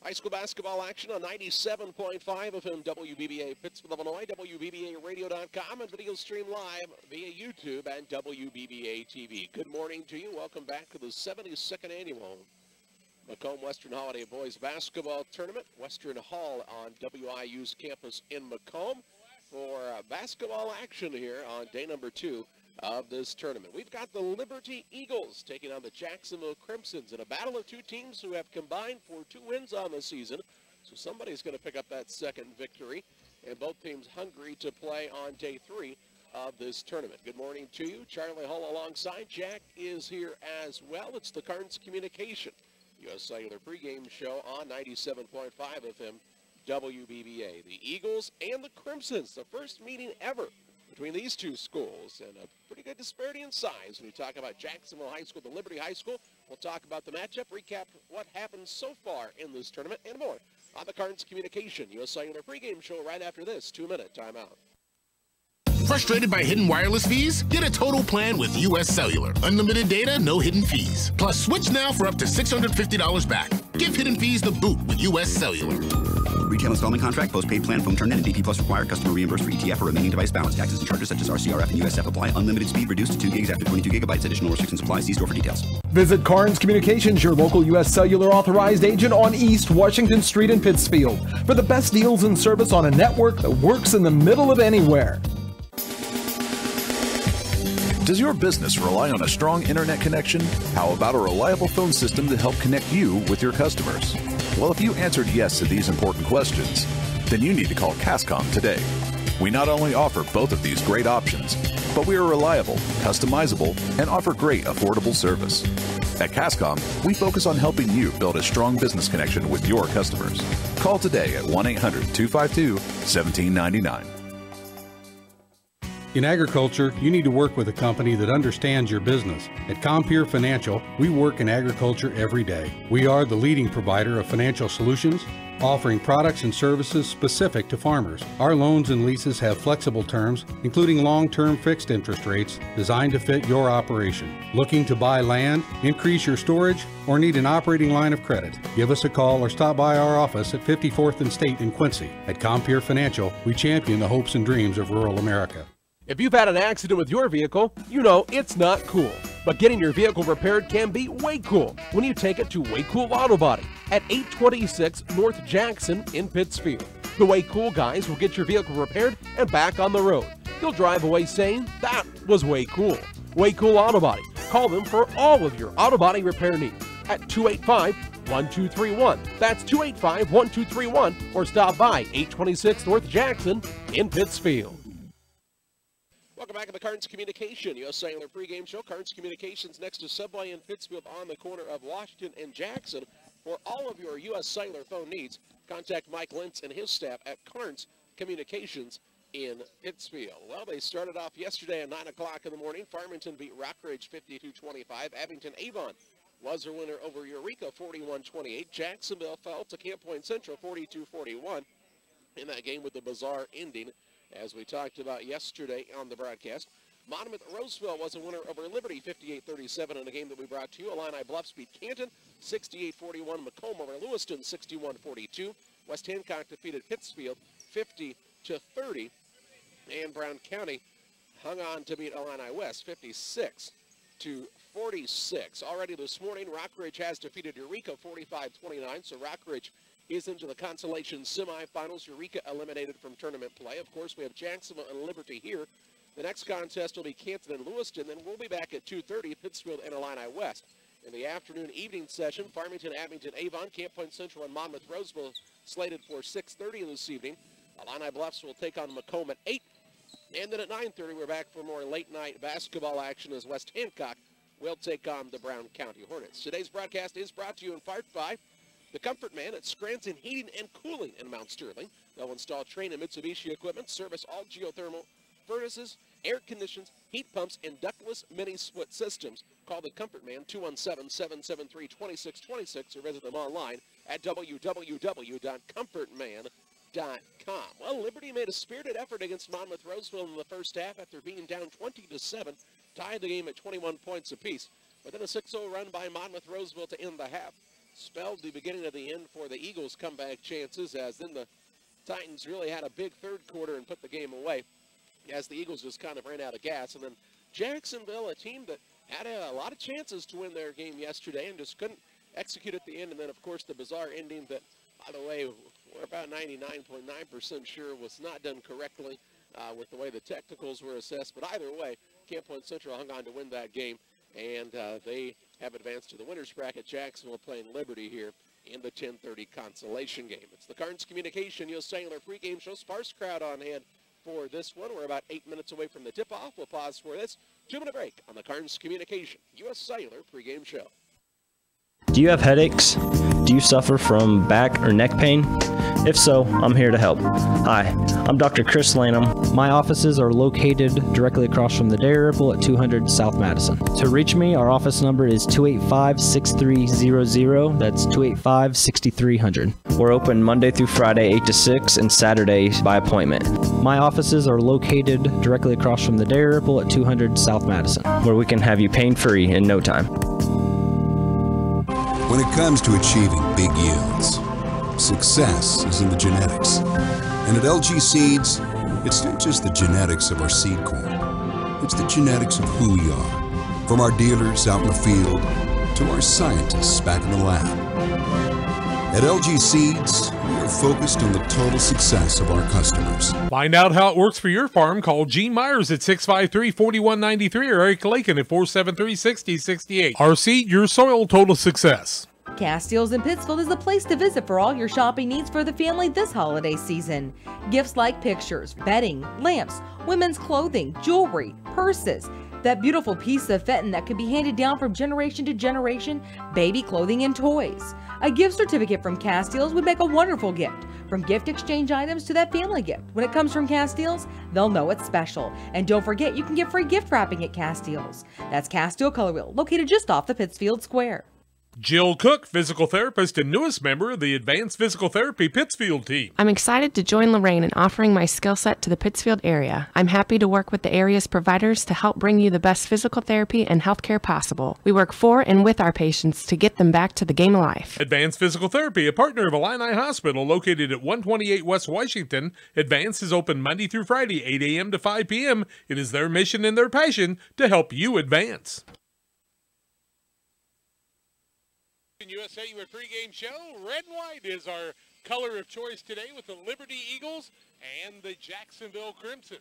High school basketball action on 97.5 FM WBBA Pittsfield, Illinois, WBBARadio.com, and video stream live via YouTube and WBBA TV. Good morning to you. Welcome back to the 72nd annual Macomb Western Holiday Boys Basketball Tournament. Western Hall on WIU's campus in Macomb for basketball action here on day number 2 of this tournament. We've got the Liberty Eagles taking on the Jacksonville Crimsons in a battle of two teams who have combined for 2 wins on the season. So somebody's going to pick up that second victory, and both teams hungry to play on day 3 of this tournament. Good morning to you. Charlie Hull alongside. Jack is here as well. It's the Carnes Communication U.S. Cellular pregame show on 97.5 FM WBBA. The Eagles and the Crimsons, the first meeting ever between these two schools, and a pretty good disparity in size. When we talk about Jacksonville High School, the Liberty High School, we'll talk about the matchup, recap what happened so far in this tournament, and more on the Carnes Communication U.S. Cellular pregame show right after this 2-minute timeout. Frustrated by hidden wireless fees? Get a total plan with U.S. Cellular. Unlimited data, no hidden fees. Plus, switch now for up to $650 back. Give hidden fees the boot with U.S. Cellular. Retail installment contract, postpaid plan, phone term net, and DP Plus required. Customer reimbursed for ETF or remaining device balance. Taxes and charges such as RCRF and USF apply. Unlimited speed reduced to 2 gigs after 22 gigabytes. Additional restrictions apply. See store for details. Visit Carnes Communications, your local U.S. Cellular authorized agent on East Washington Street in Pittsfield, for the best deals and service on a network that works in the middle of anywhere. Does your business rely on a strong internet connection? How about a reliable phone system to help connect you with your customers? Well, if you answered yes to these important questions, then you need to call Cascom today. We not only offer both of these great options, but we are reliable, customizable, and offer great affordable service. At Cascom, we focus on helping you build a strong business connection with your customers. Call today at 1-800-252-1799. In agriculture, you need to work with a company that understands your business. At Compeer Financial, we work in agriculture every day. We are the leading provider of financial solutions, offering products and services specific to farmers. Our loans and leases have flexible terms, including long-term fixed interest rates designed to fit your operation. Looking to buy land, increase your storage, or need an operating line of credit? Give us a call or stop by our office at 54th and State in Quincy. At Compeer Financial, we champion the hopes and dreams of rural America. If you've had an accident with your vehicle, you know it's not cool. But getting your vehicle repaired can be way cool when you take it to Way Cool Auto Body at 826 North Jackson in Pittsfield. The Way Cool guys will get your vehicle repaired and back on the road. You'll drive away saying, that was way cool. Way Cool Auto Body. Call them for all of your auto body repair needs at 285-1231. That's 285-1231, or stop by 826 North Jackson in Pittsfield. Welcome back to the Carnes Communication U.S. Cellular pregame show. Carnes Communications next to Subway in Pittsfield on the corner of Washington and Jackson. For all of your U.S. Cellular phone needs, contact Mike Lentz and his staff at Carnes Communications in Pittsfield. Well, they started off yesterday at 9 o'clock in the morning. Farmington beat Rockridge 52-25. Abington-Avon was their winner over Eureka 41-28. Jacksonville fell to Camp Point Central 42-41 in that game with the bizarre ending, as we talked about yesterday on the broadcast. Monmouth-Roseville was a winner over Liberty 58-37 in a game that we brought to you. Illini Bluffs beat Canton 68-41. Macomb over Lewiston 61-42. West Hancock defeated Pittsfield 50-30. And Brown County hung on to beat Illini West 56-46. Already this morning, Rockridge has defeated Eureka 45-29, so Rockridge is into the consolation semifinals. Eureka eliminated from tournament play. Of course, we have Jacksonville and Liberty here. The next contest will be Canton and Lewiston. Then we'll be back at 2:30, Pittsfield and Illini West. In the afternoon evening session, Farmington, Abington, Avon, Camp Point Central, and Monmouth-Roseville slated for 6:30 this evening. Illini Bluffs will take on Macomb at 8. And then at 9:30, we're back for more late-night basketball action as West Hancock will take on the Brown County Hornets. Today's broadcast is brought to you in part by the Comfort Man at Scranton Heating and Cooling in Mount Sterling. They'll install Trane and Mitsubishi equipment, service all geothermal furnaces, air conditions, heat pumps, and ductless mini-split systems. Call the Comfort Man 217-773-2626 or visit them online at www.comfortman.com. Well, Liberty made a spirited effort against Monmouth-Roseville in the first half after being down 20-7, tied the game at 21 points apiece. But then a 6-0 run by Monmouth-Roseville to end the half. spelled the beginning of the end for the Eagles' comeback chances, as then the Titans really had a big third quarter and put the game away as the Eagles just kind of ran out of gas. And then Jacksonville, a team that had a lot of chances to win their game yesterday and just couldn't execute at the end. And then, of course, the bizarre ending that, by the way, we're about 99.9% sure was not done correctly with the way the technicals were assessed. But either way, Camp Point Central hung on to win that game, and they have advanced to the winner's bracket. Jacksonville playing Liberty here in the 10:30 consolation game. It's the Carnes Communication U.S. Cellular pregame show. Sparse crowd on hand for this one. We're about 8 minutes away from the tip-off. We'll pause for this 2-minute break on the Carnes Communication U.S. Cellular pregame show. Do you have headaches? Do you suffer from back or neck pain? If so, I'm here to help. Hi, I'm Dr. Chris Lanham. My offices are located directly across from the Dairy Ripple at 200 South Madison. To reach me, our office number is 285-6300. That's 285-6300. We're open Monday through Friday, 8 to 6, and Saturday by appointment. My offices are located directly across from the Dairy Ripple at 200 South Madison, where we can have you pain-free in no time. When it comes to achieving big yields, success is in the genetics. And at LG Seeds, it's not just the genetics of our seed corn. It's the genetics of who we are. From our dealers out in the field to our scientists back in the lab. At LG Seeds, we are focused on the total success of our customers. Find out how it works for your farm. Call Gene Myers at 653-4193 or Eric Lakin at 473-6068. Our seed, your soil, total success. Castiles in Pittsfield is the place to visit for all your shopping needs for the family this holiday season. Gifts like pictures, bedding, lamps, women's clothing, jewelry, purses, that beautiful piece of fenton that can be handed down from generation to generation, baby clothing and toys. A gift certificate from Castiles would make a wonderful gift. From gift exchange items to that family gift. When it comes from Castiles, they'll know it's special. And don't forget, you can get free gift wrapping at Castiles. That's Castile Color Wheel, located just off the Pittsfield Square. Jill Cook, physical therapist and newest member of the Advanced Physical Therapy Pittsfield team. I'm excited to join Lorraine in offering my skill set to the Pittsfield area. I'm happy to work with the area's providers to help bring you the best physical therapy and healthcare possible. We work for and with our patients to get them back to the game of life. Advanced Physical Therapy, a partner of Illini Hospital located at 128 West Washington. Advanced is open Monday through Friday, 8 a.m. to 5 p.m. It is their mission and their passion to help you advance. USA Cellular pregame show. Red and white is our color of choice today with the Liberty Eagles and the Jacksonville Crimsons.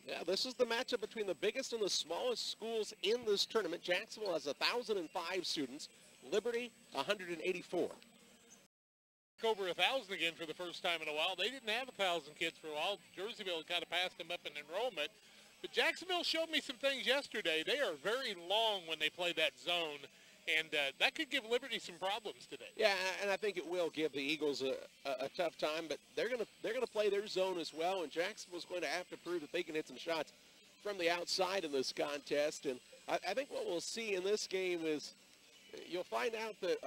Yeah, this is the matchup between the biggest and the smallest schools in this tournament. Jacksonville has 1,005 students. Liberty, 184. Over 1,000 again for the first time in a while. They didn't have 1,000 kids for a while. Jerseyville kind of passed them up in enrollment. But Jacksonville showed me some things yesterday. They are very long when they play that zone. And that could give Liberty some problems today. Yeah, and I think it will give the Eagles a tough time, but they're gonna play their zone as well, and Jacksonville's going to have to prove that they can hit some shots from the outside in this contest. And I think what we'll see in this game is you'll find out that,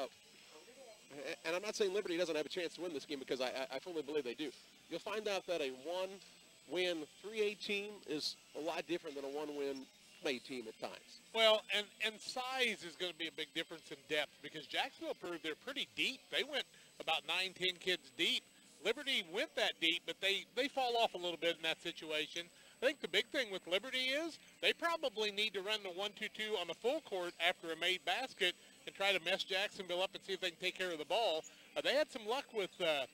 and I'm not saying Liberty doesn't have a chance to win this game because I fully believe they do. You'll find out that a one-win 3A team is a lot different than a one-win play team at times. Well, and size is going to be a big difference in depth because Jacksonville proved they're pretty deep. They went about 9-10 kids deep. Liberty went that deep, but they fall off a little bit in that situation. I think the big thing with Liberty is they probably need to run the 1-2-2 on the full court after a made basket and try to mess Jacksonville up and see if they can take care of the ball. They had some luck with the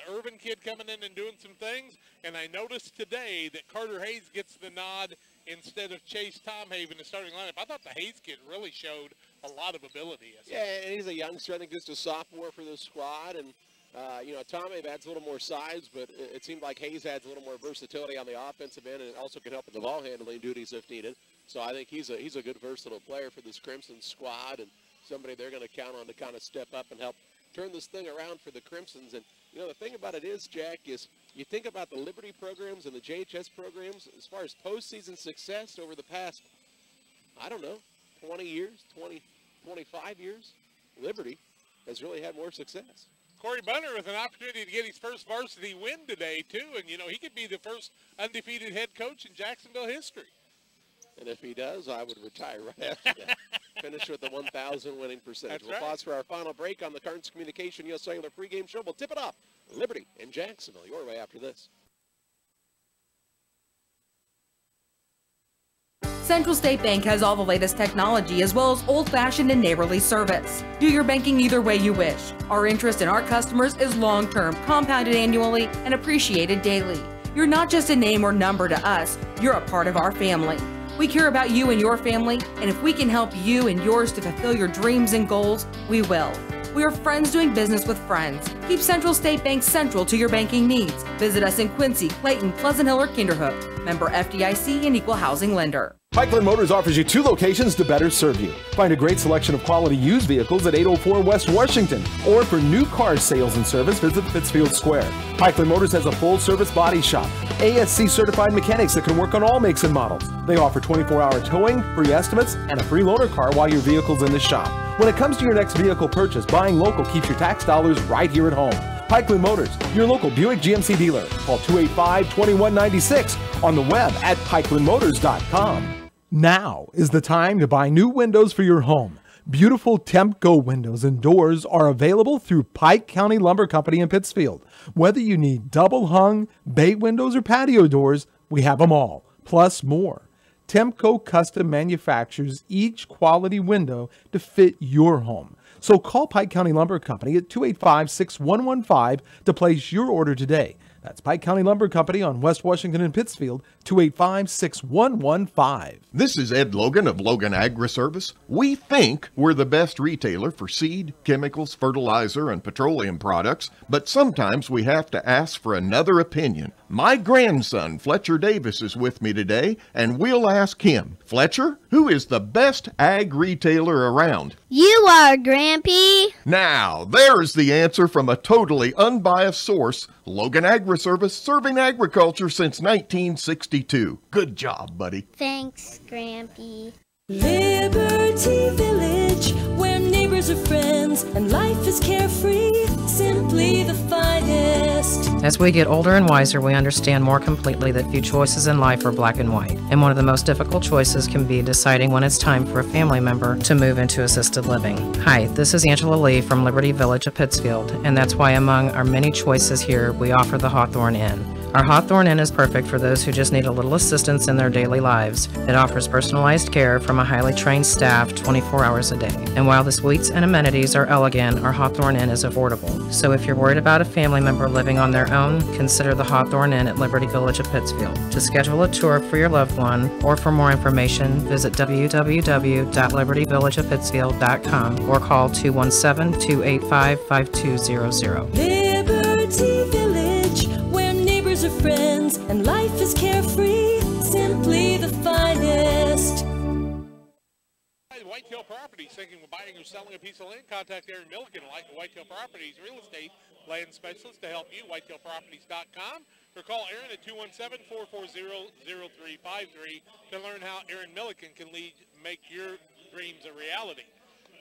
Irvin kid coming in and doing some things, and I noticed today that Carter Hayes gets the nod instead of Chase Tomhaven in the starting lineup. I thought the Hayes kid really showed a lot of ability. Yeah, and he's a youngster. I think just a sophomore for this squad, and Tomhaven adds a little more size, but it seemed like Hayes adds a little more versatility on the offensive end, and also can help with the ball handling duties if needed. So I think he's a good versatile player for this Crimson squad, and somebody they're going to count on to kind of step up and help turn this thing around for the Crimsons. And the thing about it is, Jack, is you think about the Liberty programs and the JHS programs as far as postseason success over the past, 20 years, 25 years, Liberty has really had more success. Corey Bunner with an opportunity to get his first varsity win today, too. And, he could be the first undefeated head coach in Jacksonville history. And if he does, I would retire right after that. Finish with the 1,000 winning percentage. That's We'll right. pause for our final break on the Carnes Communication U.S. Cellular pregame show. We'll tip it off. Liberty in Jacksonville. Your way after this. Central State Bank has all the latest technology as well as old-fashioned and neighborly service. Do your banking either way you wish. Our interest in our customers is long-term, compounded annually, and appreciated daily. You're not just a name or number to us, you're a part of our family. We care about you and your family, and if we can help you and yours to fulfill your dreams and goals, we will. We are friends doing business with friends. Keep Central State Bank central to your banking needs. Visit us in Quincy, Clayton, Pleasant Hill, or Kinderhook. Member FDIC and Equal Housing Lender. Pikeland Motors offers you 2 locations to better serve you. Find a great selection of quality used vehicles at 804 West Washington. Or for new car sales and service, visit Pittsfield Square. Pikeland Motors has a full-service body shop, ASC certified mechanics that can work on all makes and models. They offer 24-hour towing, free estimates, and a free loaner car while your vehicle's in the shop. When it comes to your next vehicle purchase, buying local keeps your tax dollars right here at home. Pikeland Motors, your local Buick GMC dealer. Call 285-2196 on the web at pikelandmotors.com. Now is the time to buy new windows for your home. Beautiful Temp-Go windows and doors are available through Pike County Lumber Company in Pittsfield. Whether you need double hung, bay windows, or patio doors, we have them all, plus more. Temp-Go custom manufactures each quality window to fit your home. So call Pike County Lumber Company at 285-6115 to place your order today. That's Pike County Lumber Company on West Washington and Pittsfield, 285-6115. This is Ed Logan of Logan Agri-Service. We think we're the best retailer for seed, chemicals, fertilizer, and petroleum products, but sometimes we have to ask for another opinion. My grandson, Fletcher Davis, is with me today, and we'll ask him. Fletcher, who is the best ag retailer around? You are, Grampy. Now, there's the answer from a totally unbiased source, Logan Agri-Service, serving agriculture since 1962. Good job, buddy. Thanks, Grampy. Liberty Village, where neighbors are friends and life is carefree, simply the finest. As we get older and wiser, we understand more completely that few choices in life are black and white. And one of the most difficult choices can be deciding when it's time for a family member to move into assisted living. Hi, this is Angela Lee from Liberty Village of Pittsfield, and that's why among our many choices here, we offer the Hawthorne Inn. Our Hawthorne Inn is perfect for those who just need a little assistance in their daily lives. It offers personalized care from a highly trained staff 24 hours a day. And while the suites and amenities are elegant, our Hawthorne Inn is affordable. So if you're worried about a family member living on their own, consider the Hawthorne Inn at Liberty Village of Pittsfield. To schedule a tour for your loved one or for more information, visit www.libertyvillageofpittsfield.com or call 217-285-5200. Liberty Village, where neighbors are friends and life is carefree, simply the finest. Whitetail Properties, thinking of buying or selling a piece of land? Contact Aaron Milliken, Whitetail Properties Real Estate Land Specialist, to help you. WhitetailProperties.com, or call Aaron at 217-440-0353 to learn how Aaron Milliken can make your dreams a reality.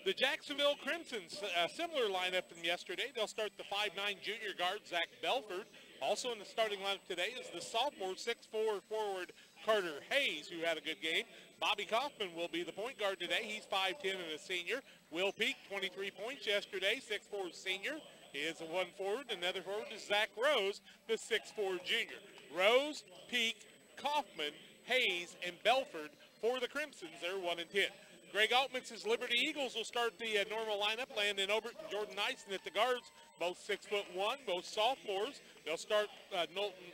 The Jacksonville Crimsons, a similar lineup from yesterday. They'll start the 5'9" junior guard, Zach Belford. Also in the starting lineup today is the sophomore 6'4" forward, Carter Hayes, who had a good game. Bobby Kaufman will be the point guard today. He's 5'10" and a senior. Will Peak, 23 points yesterday, 6'4" senior. He is a one forward. Another forward is Zach Rose, the 6'4" junior. Rose, Peak, Kaufman, Hayes, and Belford for the Crimsons. They're 1 and 10. Greg Altman's Liberty Eagles will start the normal lineup. Landon Obert and Jordan Nyson at the guards, both 6'1", both sophomores. They'll start Knowlton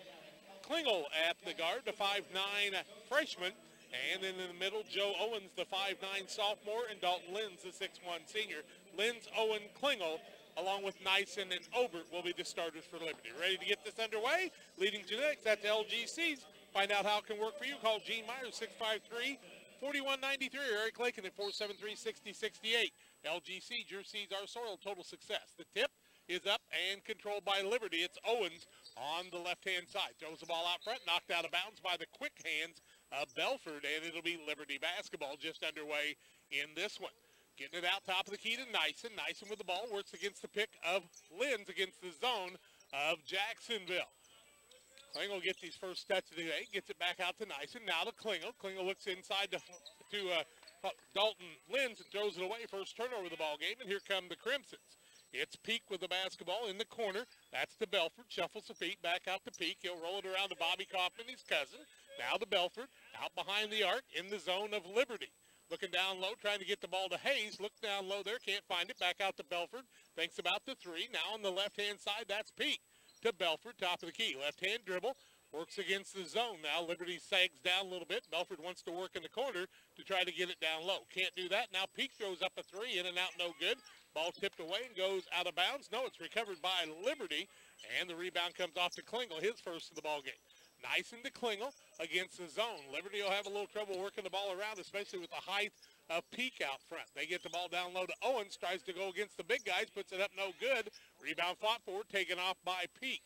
Klingel at the guard, the 5'9" freshman. And then in the middle, Joe Owens, the 5'9" sophomore, and Dalton Lenz, the 6'1" senior. Lenz, Owen, Klingel, along with Nyson and Obert, will be the starters for Liberty. Ready to get this underway? Leading Genetics at the LGCs. Find out how it can work for you. Call Gene Myers, 653-4193, or Eric Lakin at 473-6068. LGC, your seeds, our soil, total success. The tip is up and controlled by Liberty. It's Owens on the left-hand side. Throws the ball out front, knocked out of bounds by the quick hands of Belford, and it'll be Liberty basketball just underway in this one. Getting it out top of the key to Nyson. Nyson with the ball, works against the pick of Lenz against the zone of Jacksonville. Klingel gets his first touch of the day, gets it back out to Nyson. Now to Klingel. Klingel looks inside to Dalton Linz and throws it away. First turnover of the ball game, and here come the Crimsons. It's Peak with the basketball in the corner. That's to Belford. Shuffles the feet back out to Peak. He'll roll it around to Bobby Kaufman, his cousin. Now to Belford. Out behind the arc in the zone of Liberty. Looking down low, trying to get the ball to Hayes. Look down low there, can't find it. Back out to Belford. Thinks about the three. Now on the left-hand side, that's Peak. To Belford, top of the key. Left-hand dribble. Works against the zone now. Liberty sags down a little bit. Belford wants to work in the corner to try to get it down low. Can't do that. Now Peak throws up a three. In and out, no good. Ball tipped away and goes out of bounds. No, it's recovered by Liberty. And the rebound comes off to Klingel, his first of the ball game. Nice into Klingel against the zone. Liberty will have a little trouble working the ball around, especially with the height of Peak out front. They get the ball down low to Owens. Tries to go against the big guys. Puts it up no good. Rebound fought for, taken off by Peak.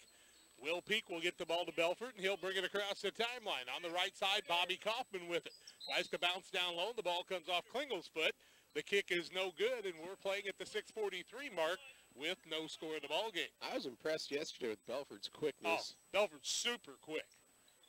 Will Peak will get the ball to Belford, and he'll bring it across the timeline. On the right side, Bobby Kaufman with it. Tries to bounce down low. The ball comes off Klingel's foot. The kick is no good, and we're playing at the 6:43 mark with no score in the ball game. I was impressed yesterday with Belford's quickness. Oh, Belford's super quick.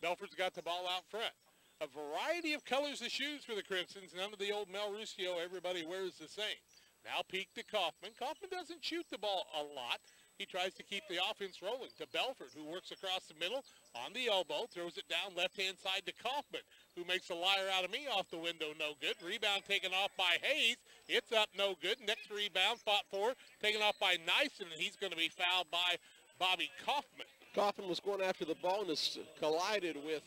Belford's got the ball out front. A variety of colors of shoes for the Crimsons. None of the old Mel Ruscio, everybody wears the same. Now Peak to Kaufman. Kaufman doesn't shoot the ball a lot. He tries to keep the offense rolling to Belford, who works across the middle on the elbow, throws it down left-hand side to Kaufman, who makes a liar out of me off the window, no good. Rebound taken off by Hayes. It's up, no good. Next rebound fought for, taken off by Nyson, and he's going to be fouled by Bobby Kaufman. Kaufman was going after the ball and has collided with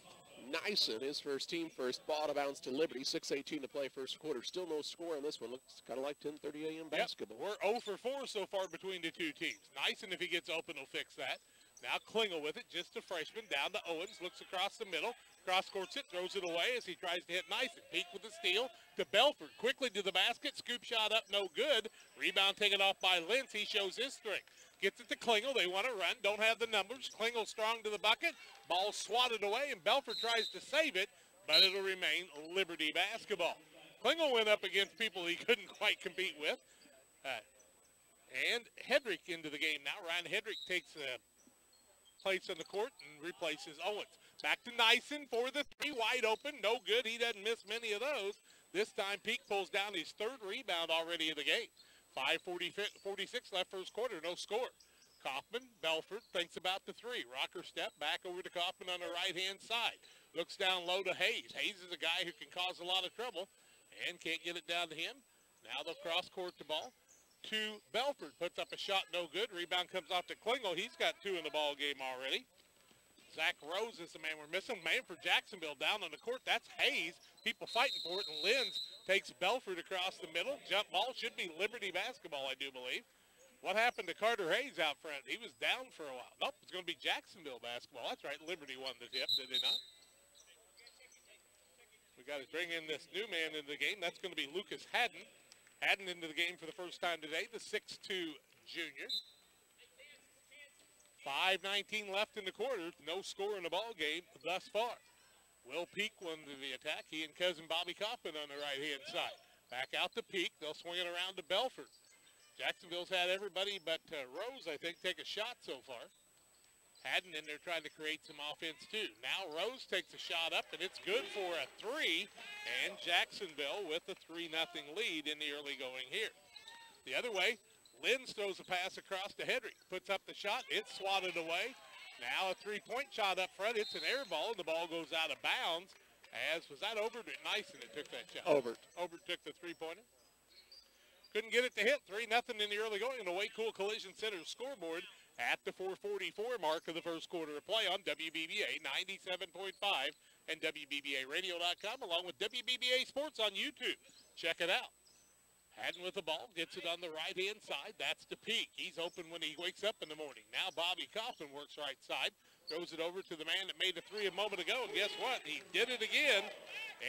Nyson, his first team first. Ball out of bounds to Liberty. 6:18 to play first quarter. Still no score on this one. Looks kind of like 10:30 a.m. basketball. Yep. We're 0 for 4 so far between the two teams. Nyson, if he gets open, will fix that. Now Klingel with it, just a freshman, down to Owens, looks across the middle, cross-courts it, throws it away as he tries to hit Nyson. Peak with the steal to Belford, quickly to the basket, scoop shot up, no good. Rebound taken off by Lentz, he shows his strength. Gets it to Klingel, they want to run, don't have the numbers. Klingel strong to the bucket, ball swatted away, and Belford tries to save it, but it'll remain Liberty basketball. Klingel went up against people he couldn't quite compete with. And Hedrick into the game now. Ryan Hedrick takes a place on the court and replaces Owens. Back to Nyson for the three, wide open, no good. He doesn't miss many of those. This time Peak pulls down his third rebound already in the game. 5:46 left first quarter, no score. Kaufman, Belford thinks about the three. Rocker step back over to Kaufman on the right-hand side. Looks down low to Hayes. Hayes is a guy who can cause a lot of trouble and can't get it down to him. Now they'll cross-court the ball to Belford. Puts up a shot, no good. Rebound comes off to Klingel. He's got two in the ball game already. Zach Rose is the man we're missing. Man for Jacksonville down on the court. That's Hayes. People fighting for it, and Linz takes Belford across the middle. Jump ball should be Liberty basketball, I do believe. What happened to Carter Hayes out front? He was down for a while. Nope, it's going to be Jacksonville basketball. That's right, Liberty won the tip, did they not? We got to bring in this new man into the game. That's going to be Lucas Haddon. Haddon into the game for the first time today, the 6'2 junior. 5:19 left in the quarter. No score in the ball game thus far. Will Peak won the attack. He and cousin Bobby Kaufman on the right-hand side. Back out to Peak. They'll swing it around to Belford. Jacksonville's had everybody but Rose, I think, take a shot so far. Haddon in there trying to create some offense, too. Now Rose takes a shot up, and it's good for a three. And Jacksonville with a 3-0 lead in the early going here. The other way, Linz throws a pass across to Hedrick. Puts up the shot. It's swatted away. Now a three-point shot up front. It's an air ball, and the ball goes out of bounds. Was that Obert or Nyson that took that shot? Obert. Obert took the three-pointer. Couldn't get it to hit. 3-0 in the early going. And the Way Cool Collision Center scoreboard at the 4:44 mark of the first quarter of play on WBBA 97.5 and WBBARadio.com, along with WBBA Sports on YouTube. Check it out. Haddon with the ball, gets it on the right-hand side. That's to Peak. He's open when he wakes up in the morning. Now Bobby Kaufman works right side, throws it over to the man that made the three a moment ago, and guess what? He did it again,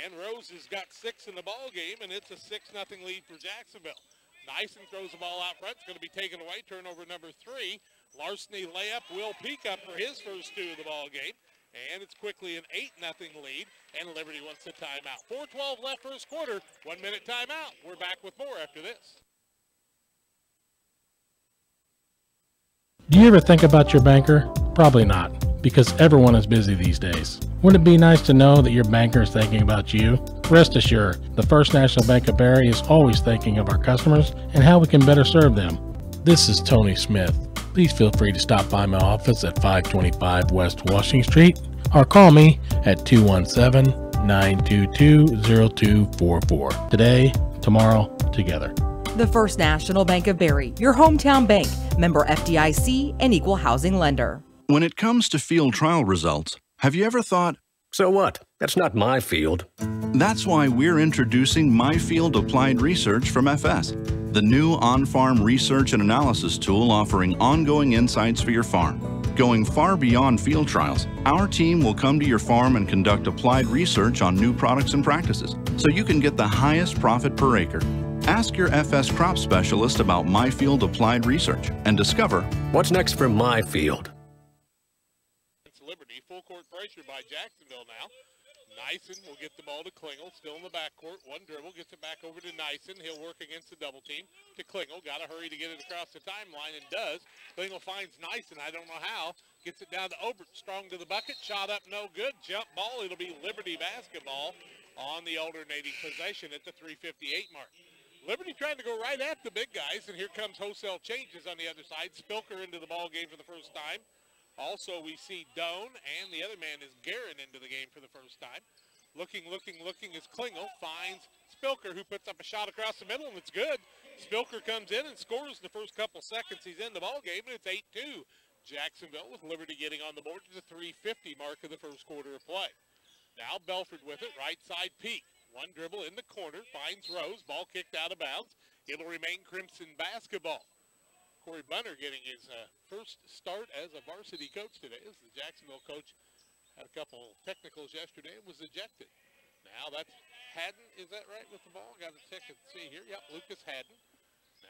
and Rose has got 6 in the ball game, and it's a 6-0 lead for Jacksonville. Nyson throws the ball out front. It's going to be taken away. Turnover number 3. Larceny layup. Will Peak up for his first 2 of the ball game. And it's quickly an 8-0 lead, and Liberty wants a timeout. 4:12 left first quarter, 1-minute timeout. We're back with more after this. Do you ever think about your banker? Probably not. because everyone is busy these days. Wouldn't it be nice to know that your banker is thinking about you? Rest assured, the First National Bank of Barry is always thinking of our customers and how we can better serve them. This is Tony Smith. Please feel free to stop by my office at 525 West Washington Street or call me at 217-922-0244. Today, tomorrow, together. The First National Bank of Barry, your hometown bank, member FDIC, and equal housing lender. When it comes to field trial results, have you ever thought, so what? That's not my field. That's why we're introducing MyField Applied Research from FS, the new on-farm research and analysis tool offering ongoing insights for your farm. Going far beyond field trials, our team will come to your farm and conduct applied research on new products and practices, so you can get the highest profit per acre. Ask your FS crop specialist about MyField Applied Research and discover what's next for my field. Liberty, full court pressure by Jacksonville now. Nyson will get the ball to Klingel, still in the backcourt. One dribble, gets it back over to Nyson. He'll work against the double team to Klingel. Got to hurry to get it across the timeline, and does. Klingel finds Nyson, I don't know how. Gets it down to Obert, strong to the bucket. Shot up, no good. Jump ball, it'll be Liberty basketball on the alternating possession at the 3:58 mark. Liberty trying to go right at the big guys, and here comes wholesale changes on the other side. Spilker into the ball game for the first time. Also, we see Doan, and the other man is Guerin into the game for the first time. Looking as Klingel finds Spilker, who puts up a shot across the middle, and it's good. Spilker comes in and scores in the first couple seconds. He's in the ball game, and it's 8-2. Jacksonville with Liberty getting on the board to the 3:50 mark of the first quarter of play. Now Belford with it, right side Peak. One dribble in the corner, finds Rose. Ball kicked out of bounds. It'll remain Crimson basketball. Corey Bunner getting his first start as a varsity coach today. As the Jacksonville coach had a couple technicals yesterday and was ejected. Now that's Haddon, is that right with the ball? Got to check and see here. Yep, Lucas Haddon.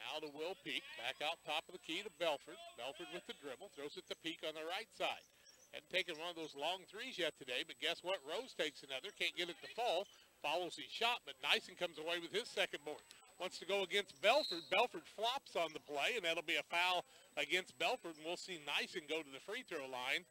Now to Will Peak, back out top of the key to Belford. Belford with the dribble, throws it to Peak on the right side. Hadn't taken one of those long threes yet today, but guess what? Rose takes another, can't get it to fall. Follows his shot, but Nyson comes away with his second board. Wants to go against Belford. Belford flops on the play, and that'll be a foul against Belford, and we'll see Nyson go to the free throw line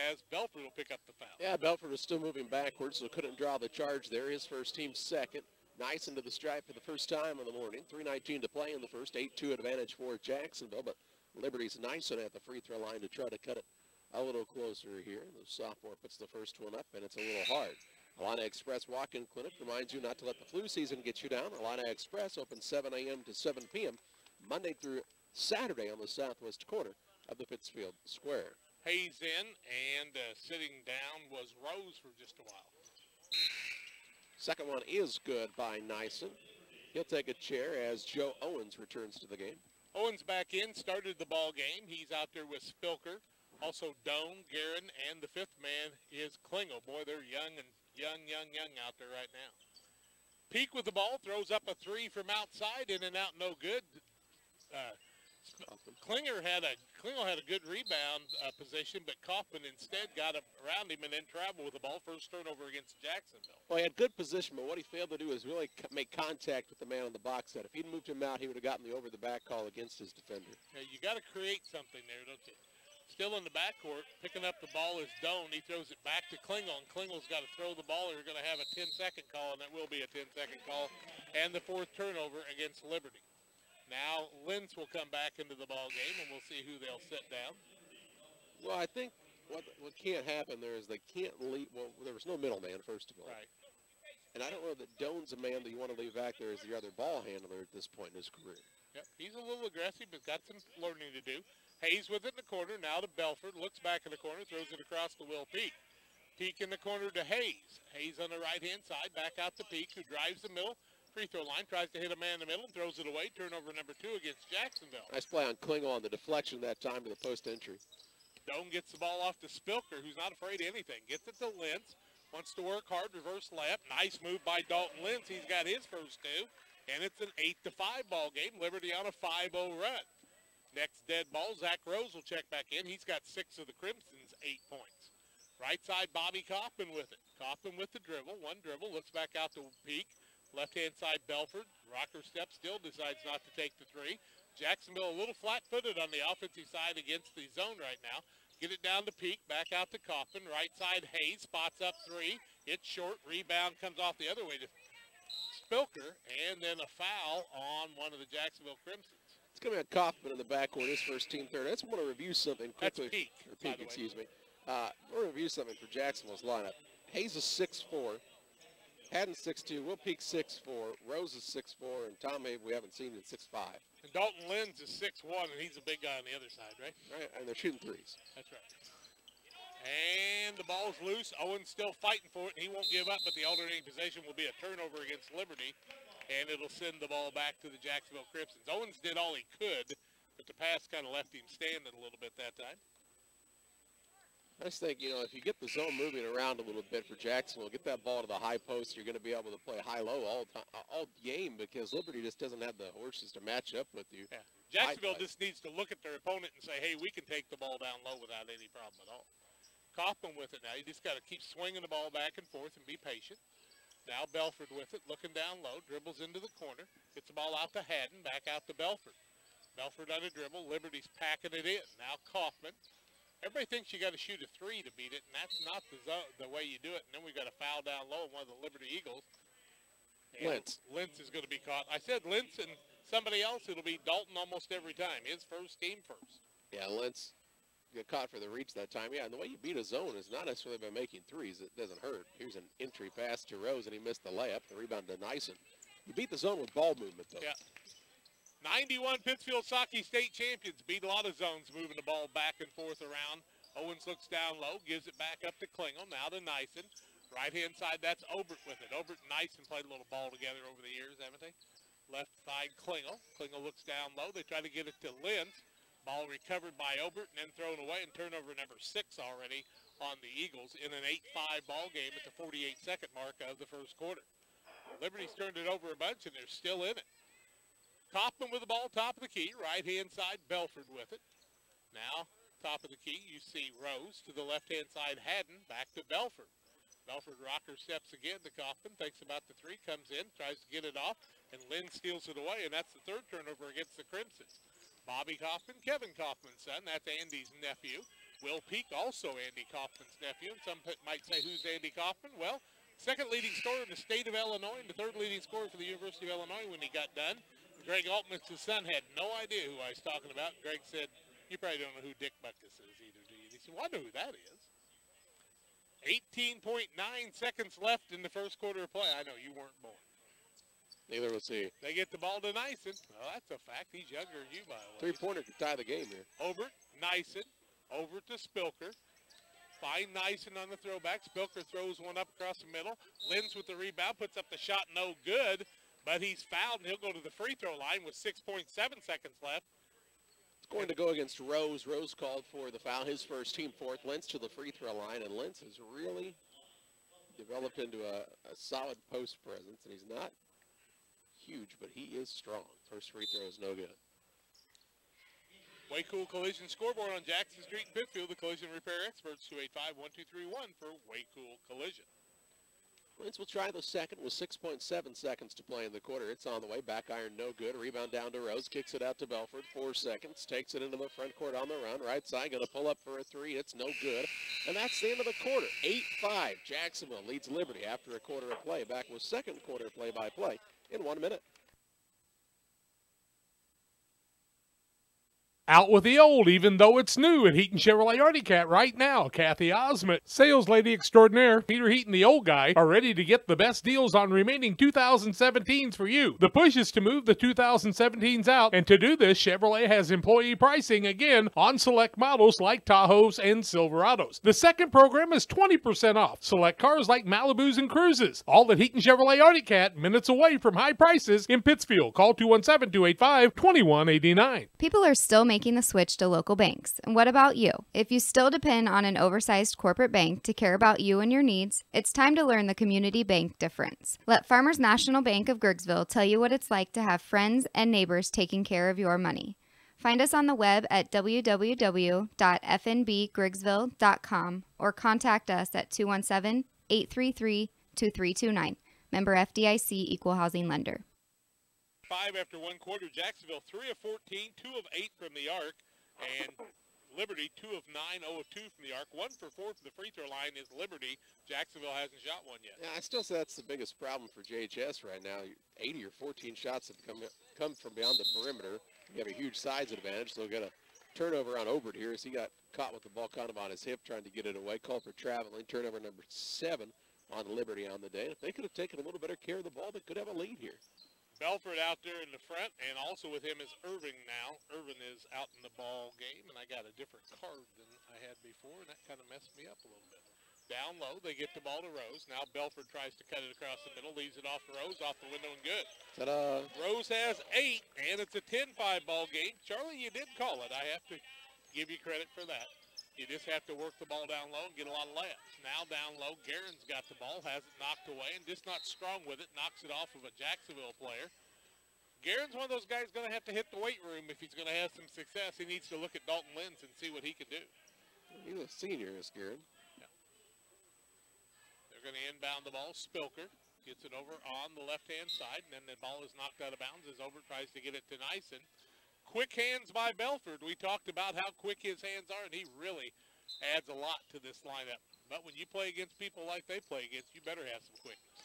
as Belford will pick up the foul. Yeah, Belford was still moving backwards, so couldn't draw the charge there. His first team second. Nyson to the stripe for the first time in the morning. 3:19 to play in the first. 8-2 advantage for Jacksonville, but Liberty's Nyson at the free throw line to try to cut it a little closer here. The sophomore puts the first one up, and it's a little hard. Illini Express Walk-In Clinic reminds you not to let the flu season get you down. Illini Express open 7 a.m. to 7 p.m. Monday through Saturday on the southwest corner of the Pittsfield Square. Hayes in, and sitting down was Rose for just a while. Second one is good by Nyson. He'll take a chair as Joe Owens returns to the game. Owens back in, started the ball game. He's out there with Spilker, also Doan, Guerin, and the fifth man is Klingel. Boy, they're young out there right now. Peak with the ball, throws up a three from outside, in and out, no good. Klingel had a good rebound position, but Kaufman instead got around him and then traveled with the ball. First turnover against Jacksonville. Well, he had good position, but what he failed to do is really make contact with the man on the box set. If he'd moved him out, he would have gotten the over-the-back call against his defender. Yeah, you got to create something there, don't you? Still in the backcourt, picking up the ball is Doan. He throws it back to Klingel, and Klingel's got to throw the ball, or you're going to have a 10-second call, and that will be a 10-second call, and the fourth turnover against Liberty. Now Lentz will come back into the ball game, and we'll see who they'll sit down. Well, I think what can't happen there is they can't leave. Well, there was no middleman, first of all. Right. And I don't know that Doan's a man that you want to leave back there as the other ball handler at this point in his career. Yep, he's a little aggressive, but got some learning to do. Hayes with it in the corner, now to Belford, looks back in the corner, throws it across to Will Peak. Peak in the corner to Hayes. Hayes on the right-hand side, back out to Peak, who drives the middle. Free throw line, tries to hit a man in the middle and throws it away. Turnover number 2 against Jacksonville. Nice play on Klingel on the deflection that time to the post entry. Doan gets the ball off to Spilker, who's not afraid of anything. Gets it to Lentz, wants to work hard, reverse layup. Nice move by Dalton Lentz. He's got his first 2, and it's an 8-5 ball game. Liberty on a 5-0 run. Next dead ball, Zach Rose will check back in. He's got 6 of the Crimson's 8 points. Right side, Bobby Kaufman with it. Kaufman with the dribble. One dribble, looks back out to Peak. Left-hand side, Belford. Rocker step, still decides not to take the 3. Jacksonville a little flat-footed on the offensive side against the zone right now. Get it down to Peak, back out to Kaufman. Right side, Hayes spots up three. It's short. Rebound comes off the other way to Spilker, and then a foul on one of the Jacksonville Crimsons. It's going to be a Kaufman in the backcourt, his first team third. I just want to review something quickly. That's Peak. Or Peak, excuse me. I want to review something for Jacksonville's lineup. Hayes is 6'4", Haddon 6'2", Will Peak 6'4", Rose is 6'4", and Tom Abe we haven't seen at 6'5". And Dalton Lenz is 6'1", and he's a big guy on the other side, right? Right, and they're shooting threes. That's right. And the ball's loose. Owens still fighting for it, and he won't give up, but the alternating possession will be a turnover against Liberty, and it'll send the ball back to the Jacksonville Crimsons. Owens did all he could, but the pass kind of left him standing a little bit that time. I just think, you know, if you get the zone moving around a little bit for Jacksonville, get that ball to the high post, you're going to be able to play high-low all game because Liberty just doesn't have the horses to match up with you. Yeah. Jacksonville just needs to look at their opponent and say, hey, we can take the ball down low without any problem at all. Kaufman with it now. You just got to keep swinging the ball back and forth and be patient. Now Belford with it, looking down low, dribbles into the corner, gets the ball out to Haddon, back out to Belford. Belford on a dribble. Liberty's packing it in. Now Kaufman. Everybody thinks you got to shoot a three to beat it, and that's not the way you do it. And then we got a foul down low on one of the Liberty Eagles. Lentz is going to be caught. I said Lentz and somebody else, it'll be Dalton almost every time. His first, team first. Yeah, Lentz got caught for the reach that time. Yeah, and the way you beat a zone is not necessarily by making threes. It doesn't hurt. Here's an entry pass to Rose, and he missed the layup. The rebound to Nyson. You beat the zone with ball movement, though. Yeah. 91 Pittsfield Sockeye State champions beat a lot of zones, moving the ball back and forth around. Owens looks down low, gives it back up to Klingel, now to Nyson. Right-hand side, that's Obert with it. Obert and Nyson played a little ball together over the years, haven't they? Left side, Klingel. Klingel looks down low. They try to get it to Lentz. Ball recovered by Obert and then thrown away, and turnover number 6 already on the Eagles in an 8-5 ball game at the 48-second mark of the first quarter. Liberty's turned it over a bunch, and they're still in it. Kaufman with the ball, top of the key. Right-hand side, Belford with it. Now, top of the key, you see Rose. To the left-hand side, Haddon. Back to Belford. Belford rocker steps again to Kaufman. Thinks about the three. Comes in, tries to get it off. And Lynn steals it away, and that's the third turnover against the Crimsons. Bobby Kaufman, Kevin Kaufman's son. That's Andy's nephew. Will Peak, also Andy Kaufman's nephew. And some might say, who's Andy Kaufman? Well, second leading scorer in the state of Illinois and the third leading scorer for the University of Illinois when he got done. Greg Altman's son had no idea who I was talking about. Greg said, you probably don't know who Dick Butkus is either, do you? And he said, well, I know who that is. 18.9 seconds left in the first quarter of play. I know you weren't born. Neither was he. They get the ball to Nyson. Well, that's a fact. He's younger than you, by the way. Three-pointer could tie the game here. Over, Nyson, over to Spilker. Find Nyson on the throwback. Spilker throws one up across the middle. Lenz with the rebound, puts up the shot, no good. But he's fouled, and he'll go to the free throw line with 6.7 seconds left. It's going to go against Rose. Rose called for the foul, his first, team fourth. Lentz to the free throw line, and Lentz has really developed into a solid post presence, and he's not huge, but he is strong. First free throw is no good. Way Cool Collision scoreboard on Jackson Street in Pittsfield. The collision repair experts, 285-1231 for Way Cool Collision. Lentz will try the second with 6.7 seconds to play in the quarter. It's on the way. Back iron, no good. Rebound down to Rose. Kicks it out to Belford. 4 seconds. Takes it into the front court on the run. Right side, going to pull up for a three. It's no good. And that's the end of the quarter. 8-5. Jacksonville leads Liberty after a quarter of play. Back with second quarter play-by-play in 1 minute. Out with the old, even though it's new at Heaton Chevrolet Artie Cat right now. Kathy Osment, sales lady extraordinaire, Peter Heaton, the old guy, are ready to get the best deals on remaining 2017s for you. The push is to move the 2017s out, and to do this, Chevrolet has employee pricing again on select models like Tahoes and Silverados. The second program is 20% off. Select cars like Malibus and Cruises. All at Heaton Chevrolet Artie Cat, minutes away from high prices in Pittsfield. Call 217-285-2189. People are still making the switch to local banks. And what about you? If you still depend on an oversized corporate bank to care about you and your needs, it's time to learn the community bank difference. Let Farmers National Bank of Grigsville tell you what it's like to have friends and neighbors taking care of your money. Find us on the web at www.fnbgrigsville.com or contact us at 217-833-2329. Member FDIC, Equal Housing Lender. 5 after 1 quarter. Jacksonville 3 of 14, 2 of 8 from the arc, and Liberty 2 of 9, 0 of 2 from the arc. 1 for 4 from the free throw line is Liberty. Jacksonville hasn't shot one yet. Yeah, I still say that's the biggest problem for JHS right now. 80 or 14 shots have come from beyond the perimeter. You have a huge size advantage, so we'll get a turnover on Obert here as he got caught with the ball kind of on his hip trying to get it away. Called for traveling. Turnover number 7 on Liberty on the day. If they could have taken a little better care of the ball, they could have a lead here. Belford out there in the front, and also with him is Irving now. Irving is out in the ball game, and I got a different card than I had before, and that kind of messed me up a little bit. Down low, they get the ball to Rose. Now Belford tries to cut it across the middle, leaves it off to Rose, off the window and good. Ta-da. Rose has 8, and it's a 10-5 ball game. Charlie, you did call it. I have to give you credit for that. You just have to work the ball down low and get a lot of layups. Now down low, Guerin's got the ball, has it knocked away, and just not strong with it, knocks it off of a Jacksonville player. Guerin's one of those guys going to have to hit the weight room if he's going to have some success. He needs to look at Dalton Lenz and see what he can do. He's a senior, is Guerin. Yeah. They're going to inbound the ball. Spilker gets it over on the left-hand side, and then the ball is knocked out of bounds as Obert tries to get it to Nyson. Quick hands by Belford. We talked about how quick his hands are, and he really adds a lot to this lineup. But when you play against people like they play against, you better have some quickness.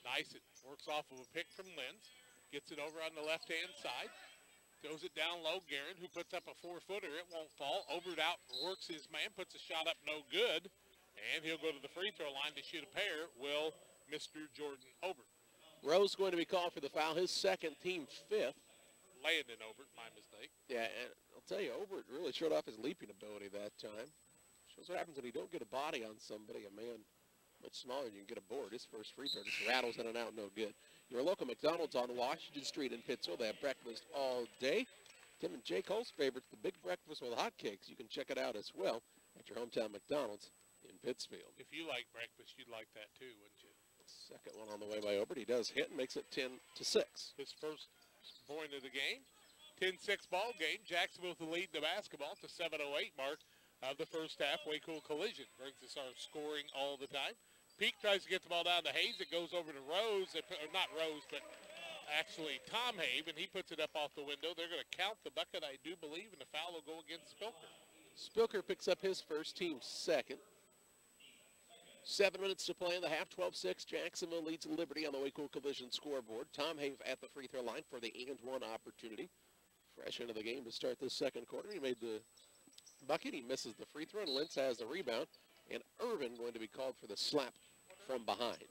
Nyson works off of a pick from Lenz. Gets it over on the left-hand side. Throws it down low. Guerin, who puts up a 4-footer. It won't fall. Obert out, works his man, puts a shot up, no good. And he'll go to the free throw line to shoot a pair. Will Mr. Jordan Obert. Rose going to be called for the foul. His second, team 5th. Landon Obert, my mistake. Yeah, and I'll tell you, Obert really showed off his leaping ability that time. Shows what happens when you don't get a body on somebody, a man much smaller than you can get a board. His first free throw just rattles in and out, no good. Your local McDonald's on Washington Street in Pittsfield. They have breakfast all day. Tim and Jay Cole's favorites, the big breakfast with hotcakes. You can check it out as well at your hometown McDonald's in Pittsfield. If you like breakfast, you'd like that too, wouldn't you? Second one on the way by Obert. He does hit and makes it 10-6. His first point of the game. 10-6 ball game. Jacksonville with the lead in the basketball to 7:08 mark of the first half. Way cool collision brings us our scoring all the time. Peak tries to get the ball down to Hayes. It goes over to Rose, or not Rose, but actually Tom Have, and he puts it up off the window. They're going to count the bucket, I do believe, and the foul will go against Spilker. Spilker picks up his first, team second. 7 minutes to play in the half, 12-6. Jacksonville leads Liberty on the Way Cool Collision scoreboard. Tom Have at the free throw line for the and-one opportunity. Fresh into the game to start this second quarter. He made the bucket. He misses the free throw, and Lentz has the rebound. And Irvin going to be called for the slap from behind.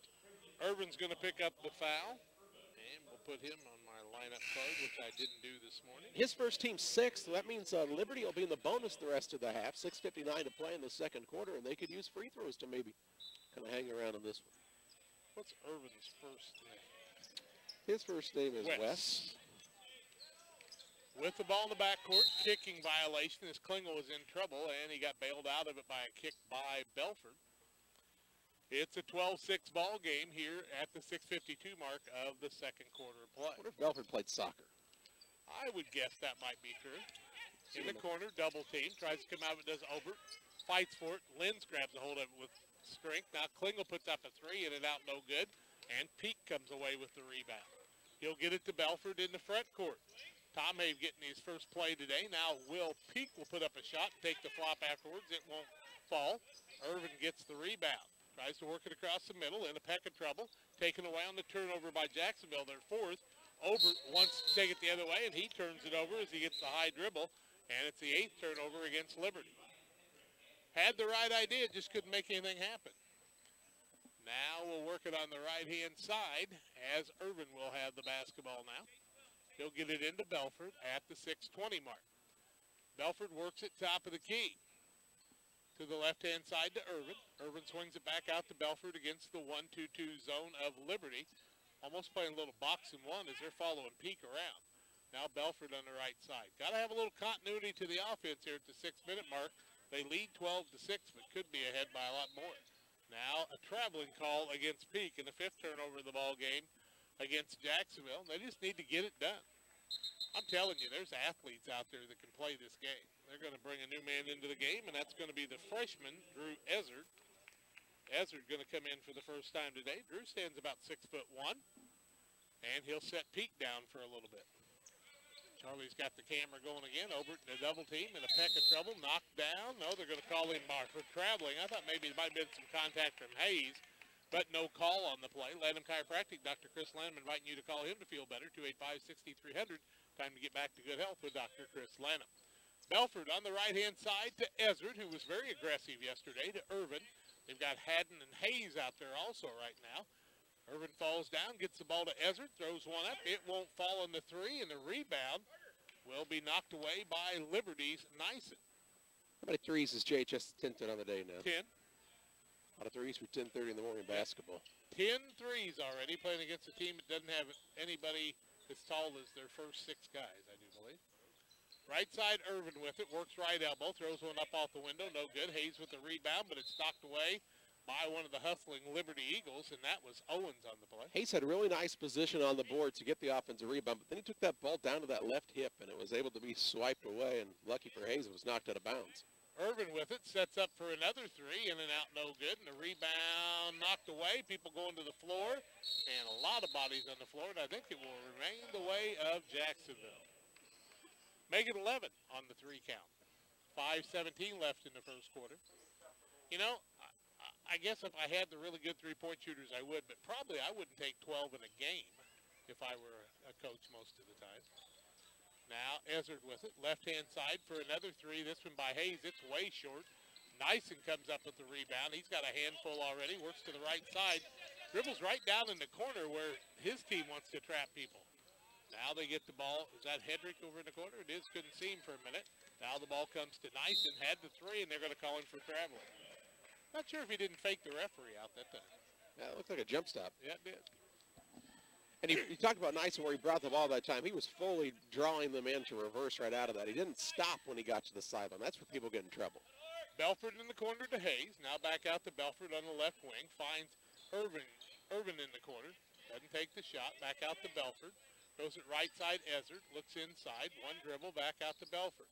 Irvin's going to pick up the foul, and we'll put him on my lineup card, which I didn't do this morning. His first, team 6th, so that means Liberty will be in the bonus the rest of the half. 6:59 to play in the second quarter, and they could use free throws to maybe kind of hang around on this one. What's Irvin's first name? His first name is Wes. With the ball in the backcourt, kicking violation as Klingel was in trouble, and he got bailed out of it by a kick by Belford. It's a 12-6 ball game here at the 6:52 mark of the second quarter of play. What if Belford played soccer? I would guess that might be true. In the corner, double team, tries to come out, but does Obert, fights for it. Lenz grabs a hold of it with strength. Now Klingel puts up a 3, in and out, no good, and Peak comes away with the rebound. He'll get it to Belford in the front court. Tom Have getting his first play today. Now Will Peak will put up a shot, take the flop afterwards. It won't fall. Irvin gets the rebound. Tries to work it across the middle in a peck of trouble. Taken away on the turnover by Jacksonville, their 4th. Obert wants to take it the other way, and he turns it over as he gets the high dribble. And it's the 8th turnover against Liberty. Had the right idea, just couldn't make anything happen. Now we'll work it on the right-hand side as Irvin will have the basketball now. He'll get it into Belford at the 6:20 mark. Belford works it top of the key. To the left-hand side to Irvin. Irvin swings it back out to Belford against the 1-2-2 zone of Liberty. Almost playing a little box and one as they're following Peak around. Now Belford on the right side. Got to have a little continuity to the offense here at the 6-minute mark. They lead 12-6, but could be ahead by a lot more. Now a traveling call against Peak in the 5th turnover of the ball game against Jacksonville. They just need to get it done. I'm telling you, there's athletes out there that can play this game. They're going to bring a new man into the game, and that's going to be the freshman, Drew Ezzard. Ezzard going to come in for the first time today. Drew stands about 6'1", and he'll set Peak down for a little bit. Charlie's got the camera going again. Over to the double team and a peck of trouble. Knocked down. No, they're going to call him for traveling. I thought maybe there might have been some contact from Hayes, but no call on the play. Lanham Chiropractic, Dr. Chris Lanham inviting you to call him to feel better. 285-6300. Time to get back to good health with Dr. Chris Lanham. Belford on the right-hand side to Ezard, who was very aggressive yesterday, to Irvin. They've got Haddon and Hayes out there also right now. Irvin falls down, gets the ball to Ezard, throws one up. It won't fall on the three, and the rebound will be knocked away by Liberty's Nyson. How many threes is JHS attempted on the day now? 10. A lot of threes for 10:30 in the morning basketball. 10 threes already, playing against a team that doesn't have anybody as tall as their first 6 guys, I do believe. Right side, Irvin with it, works right elbow, throws one up off the window, no good. Hayes with the rebound, but it's knocked away by one of the hustling Liberty Eagles, and that was Owens on the play. Hayes had a really nice position on the board to get the offensive rebound, but then he took that ball down to that left hip, and it was able to be swiped away, and lucky for Hayes, it was knocked out of bounds. Irvin with it, sets up for another three, in and out, no good, and the rebound knocked away. People going to the floor, and a lot of bodies on the floor, and I think it will remain the way of Jacksonville. Make it 11 on the 3 count. 5:17 left in the first quarter. You know, I guess if I had the really good three-point shooters, I would, but probably I wouldn't take 12 in a game if I were a coach most of the time. Now, Ezard with it, left-hand side for another three. This one by Hayes, it's way short. Nyson comes up with the rebound. He's got a handful already, works to the right side. Dribbles right down in the corner where his team wants to trap people. Now they get the ball. Is that Hedrick over in the corner? It is, couldn't see him for a minute. Now the ball comes to Nyson, had the three, and they're going to call him for traveling. Not sure if he didn't fake the referee out that time. Yeah, it looked like a jump stop. Yeah, it did. And he talked about Nyson where he brought the ball that time. He was fully drawing them in to reverse right out of that. He didn't stop when he got to the sideline. That's where people get in trouble. Belford in the corner to Hayes. Now back out to Belford on the left wing. Finds Irvin in the corner. Doesn't take the shot. Back out to Belford. Goes it right side, Ezard. Looks inside. One dribble. Back out to Belford.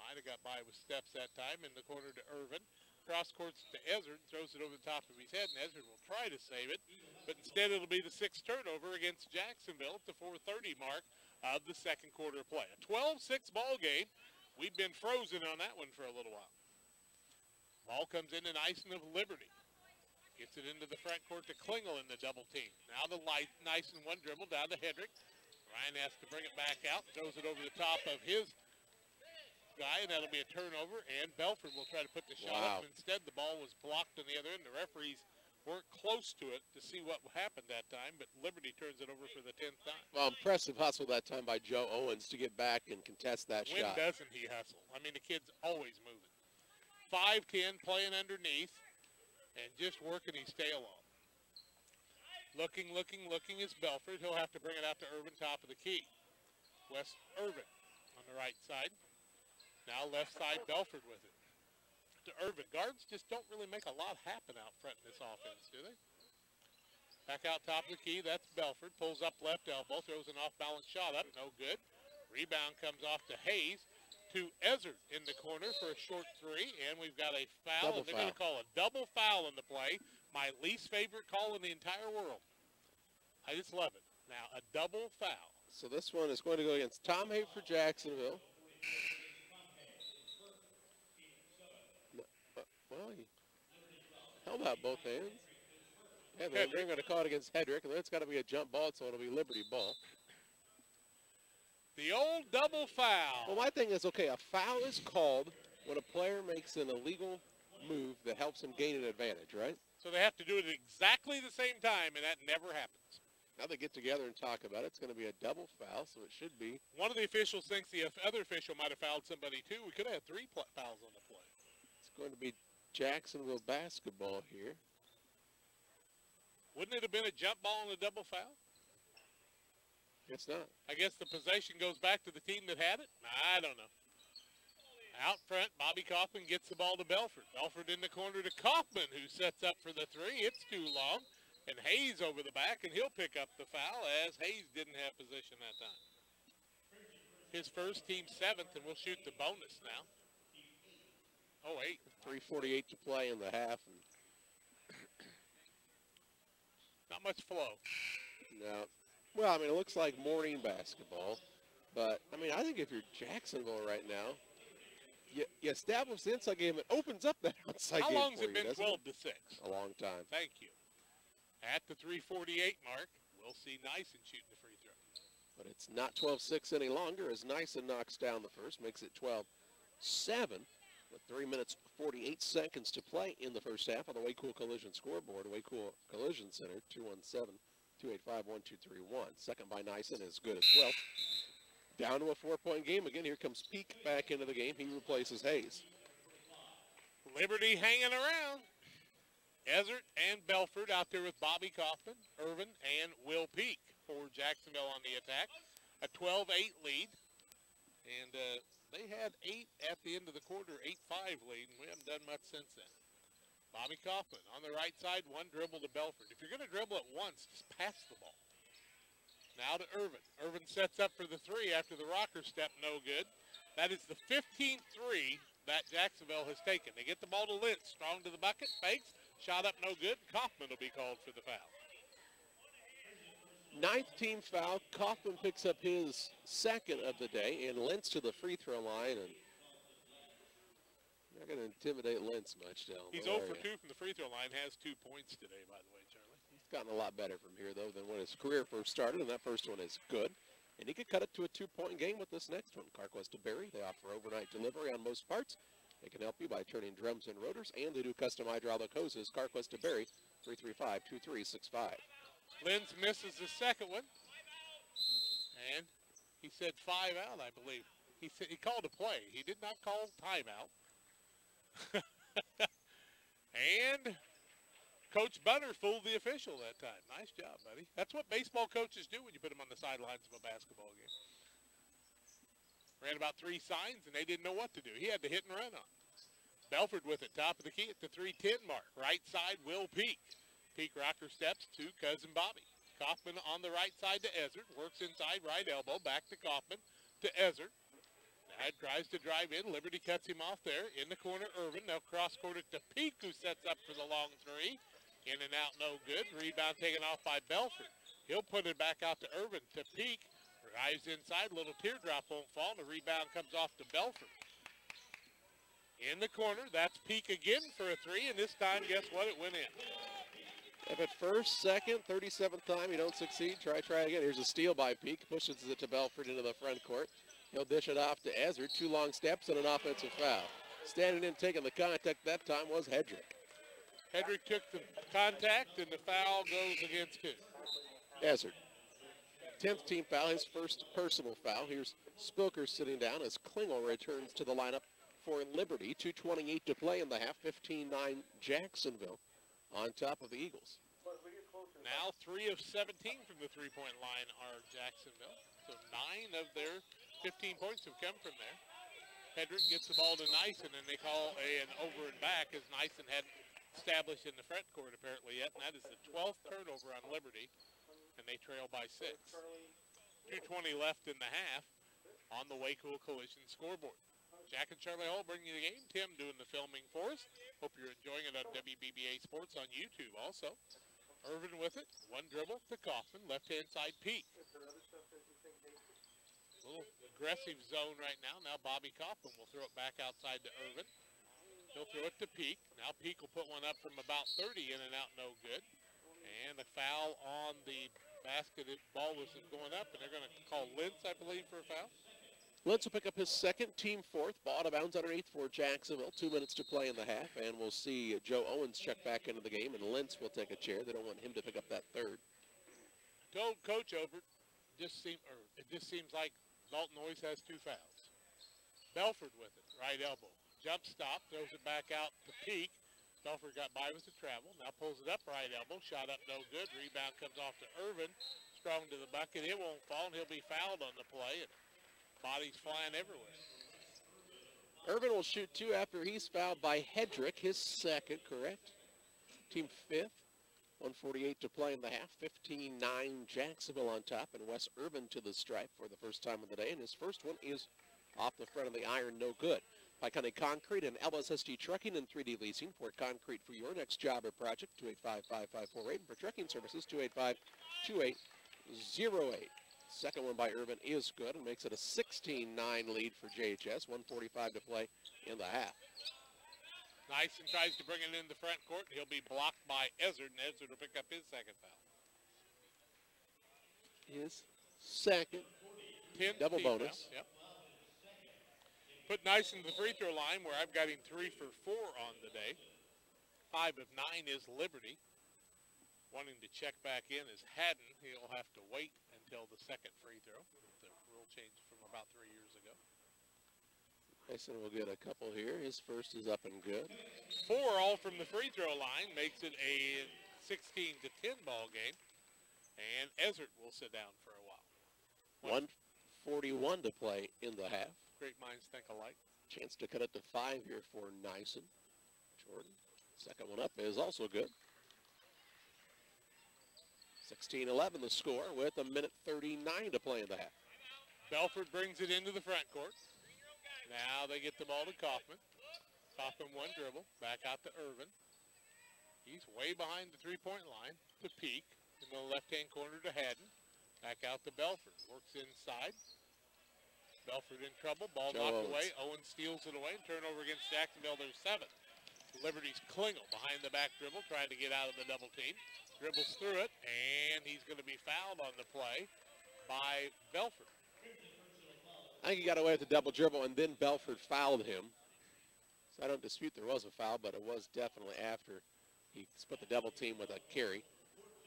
Might have got by with steps that time. In the corner to Irvin. Cross courts to Ezard, throws it over the top of his head, and Ezard will try to save it, but instead it'll be the 6th turnover against Jacksonville at the 4:30 mark of the second quarter play. A 12-6 ball game. We've been frozen on that one for a little while. Ball comes in to Nyson of Liberty. Gets it into the front court to Klingel in the double team. Now the Nyson one dribble down to Hedrick. Ryan has to bring it back out, throws it over the top of his guy, and that'll be a turnover, and Belford will try to put the shot up. Instead, the ball was blocked on the other end. The referees weren't close to it to see what happened that time, but Liberty turns it over for the 10th time. Well, impressive hustle that time by Joe Owens to get back and contest that when shot. When doesn't he hustle? I mean, the kid's always moving. 5'10", playing underneath, and just working his tail off. Looking is Belford. He'll have to bring it out to Irvin, top of the key. West Irvin on the right side. Now left side, Belford with it. To Irvin. Guards just don't really make a lot happen out front in this offense, do they? Back out top of the key, that's Belford. Pulls up left elbow, throws an off-balance shot up, no good. Rebound comes off to Hayes. To Ezard in the corner for a short three, and we've got a foul. They're going to call a double foul in the play. My least favorite call in the entire world. I just love it. Now, a double foul. So this one is going to go against Tom Hay for Jacksonville. Well, he held out both hands. Yeah, they're going to call it against Hedrick, and then it's got to be a jump ball, so it'll be Liberty ball. The old double foul. Well, my thing is, okay, a foul is called when a player makes an illegal move that helps him gain an advantage, right? So they have to do it at exactly the same time, and that never happens. Now they get together and talk about it. It's going to be a double foul, so it should be. One of the officials thinks the other official might have fouled somebody, too. We could have had 3 fouls on the play. It's going to be Jacksonville basketball here. Wouldn't it have been a jump ball and a double foul? It's not. I guess the possession goes back to the team that had it? I don't know. Out front, Bobby Kaufman gets the ball to Belford. Belford in the corner to Kaufman, who sets up for the three. It's too long. And Hayes over the back, and he'll pick up the foul as Hayes didn't have possession that time. His first, team 7th, and we'll shoot the bonus now. Oh, 8. 3:48 to play in the half. And not much flow. No. Well, I mean, it looks like morning basketball. But, I mean, I think if you're Jacksonville right now, you establish the inside game, it opens up that outside How game long has for it you, been doesn't 12 to 6? A long time. Thank you. At the 3:48 mark, we'll see Nyson shooting the free throw. But it's not 12-6 any longer as Nyson knocks down the first, makes it 12-7 with 3 minutes 48 seconds to play in the first half on the Way Cool Collision scoreboard. Way Cool Collision Center, 217-285-1231. Second by Nyson is good as well. Down to a 4-point game again. Here comes Peak back into the game. He replaces Hayes. Liberty hanging around. Ezert and Belford out there with Bobby Kaufman, Irvin, and Will Peak for Jacksonville on the attack. A 12-8 lead. And they had 8 at the end of the quarter, 8-5 lead, and we haven't done much since then. Bobby Kaufman on the right side, one dribble to Belford. If you're going to dribble it once, just pass the ball. Now to Irvin. Irvin sets up for the three after the rocker step, no good. That is the 15th three that Jacksonville has taken. They get the ball to Lentz, strong to the bucket, fakes, shot up no good. Kaufman will be called for the foul. 9th team foul. Kaufman picks up his second of the day, and Lentz to the free throw line. And not going to intimidate Lentz much, Del. He's 0 for 2 from the free throw line, has 2 points today, by the way, Charlie. He's gotten a lot better from here, though, than when his career first started, and that first one is good. And he could cut it to a 2-point game with this next one. CarQuest to Barry, they offer overnight delivery on most parts. They can help you by turning drums and rotors, and they do custom hydraulic hoses. CarQuest to Barry, 335-2365. Lenz misses the second one. And he said 5 out, I believe. He said he called a play. He did not call timeout. And Coach Bunner fooled the official that time. Nice job, buddy. That's what baseball coaches do when you put them on the sidelines of a basketball game. Ran about 3 signs, and they didn't know what to do. He had to hit and run on. Belford with it, top of the key at the 3:10 mark. Right side, Will Peak. Peak rocker steps to Cousin Bobby. Kaufman on the right side to Ezert. Works inside right elbow. Back to Kaufman to Ezert. Now tries to drive in. Liberty cuts him off there. In the corner, Irvin. Now cross-court it to Peak, who sets up for the long three. In and out, no good. Rebound taken off by Belford. He'll put it back out to Irvin. To Peak. Drives inside. Little teardrop won't fall. And the rebound comes off to Belford. In the corner, that's Peak again for a three. And this time, guess what? It went in. If at first, second, 37th time you don't succeed, try again. Here's a steal by Peak. Pushes it to Belford into the front court. He'll dish it off to Ezert. 2 long steps and an offensive foul. Standing in taking the contact that time was Hedrick. Hedrick took the contact, and the foul goes against who? Ezert. 10th team foul, his first personal foul. Here's Spilker sitting down as Klingel returns to the lineup for Liberty. 2:28 to play in the half. 15-9 Jacksonville on top of the Eagles. Now 3 of 17 from the three-point line are Jacksonville. So 9 of their 15 points have come from there. Hedrick gets the ball to Nyson, and they call an over and back as Nyson hadn't established in the front court apparently yet, and that is the 12th turnover on Liberty, and they trail by 6. 2:20 left in the half on the Way Cool Collision scoreboard. Jack and Charlie Hall bringing you the game. Tim doing the filming for us. Hope you're enjoying it on WBBA Sports on YouTube also. Irvin with it. One dribble to Kaufman. Left-hand side Peak. Little aggressive zone right now. Now Bobby Kaufman will throw it back outside to Irvin. He'll throw it to Peak. Now Peak will put one up from about 30, in and out, no good. And a foul on the basket. The ball was going up, and they're going to call Lentz, I believe, for a foul. Lentz will pick up his second, team 4th. Ball out of bounds underneath for Jacksonville. 2 minutes to play in the half, and we'll see Joe Owens check back into the game, and Lentz will take a chair. They don't want him to pick up that third. Told Coach over, it just seems like Dalton always has 2 fouls. Belford with it, right elbow. Jump stop, throws it back out to Peak. Belford got by with the travel. Now pulls it up, right elbow. Shot up, no good. Rebound comes off to Irvin. Strong to the bucket. It won't fall, and he'll be fouled on the play. And bodies flying everywhere. Irvin will shoot 2 after he's fouled by Hedrick, his second, correct? Team 5th. 1:48 to play in the half. 15-9 Jacksonville on top, and Wes Irvin to the stripe for the first time of the day, and his first one is off the front of the iron, no good. By County Concrete and LSSG Trucking and 3D Leasing for concrete for your next job or project, 285-5548, and for trucking services, 285-2808. Second one by Irvin is good and makes it a 16-9 lead for JHS. 1:45 to play in the half. Nyson tries to bring it in the front court. He'll be blocked by Ezzard, and Ezzard will pick up his second foul. His second double bonus. Yep. Put Nyson to the free throw line where I've got him 3 for 4 on the day. 5 of 9 is Liberty. Wanting to check back in is Haddon. He'll have to wait until the second free throw. The rule change from about 3 years ago. Mason will get a couple here. His first is up and good. 4 all from the free throw line makes it a 16-10 ball game. And Ezzard will sit down for a while. 1:41 to play in the half. Great minds think alike. Chance to cut it to 5 here for Nyson. Jordan. Second one up is also good. 16-11 the score with 1:39 to play in the half. Belford brings it into the front court. Now they get the ball to Kaufman. Kaufman one dribble. Back out to Irvin. He's way behind the three-point line to Peak. In the left-hand corner to Haddon. Back out to Belford. Works inside. Belford in trouble. Ball knocked away. Owen steals it away. Turnover against Jacksonville. There's 7. Liberty's Klingel behind the back dribble, trying to get out of the double team. Dribbles through it, and he's going to be fouled on the play by Belford. I think he got away with the double dribble, and then Belford fouled him. So I don't dispute there was a foul, but it was definitely after he split the double team with a carry.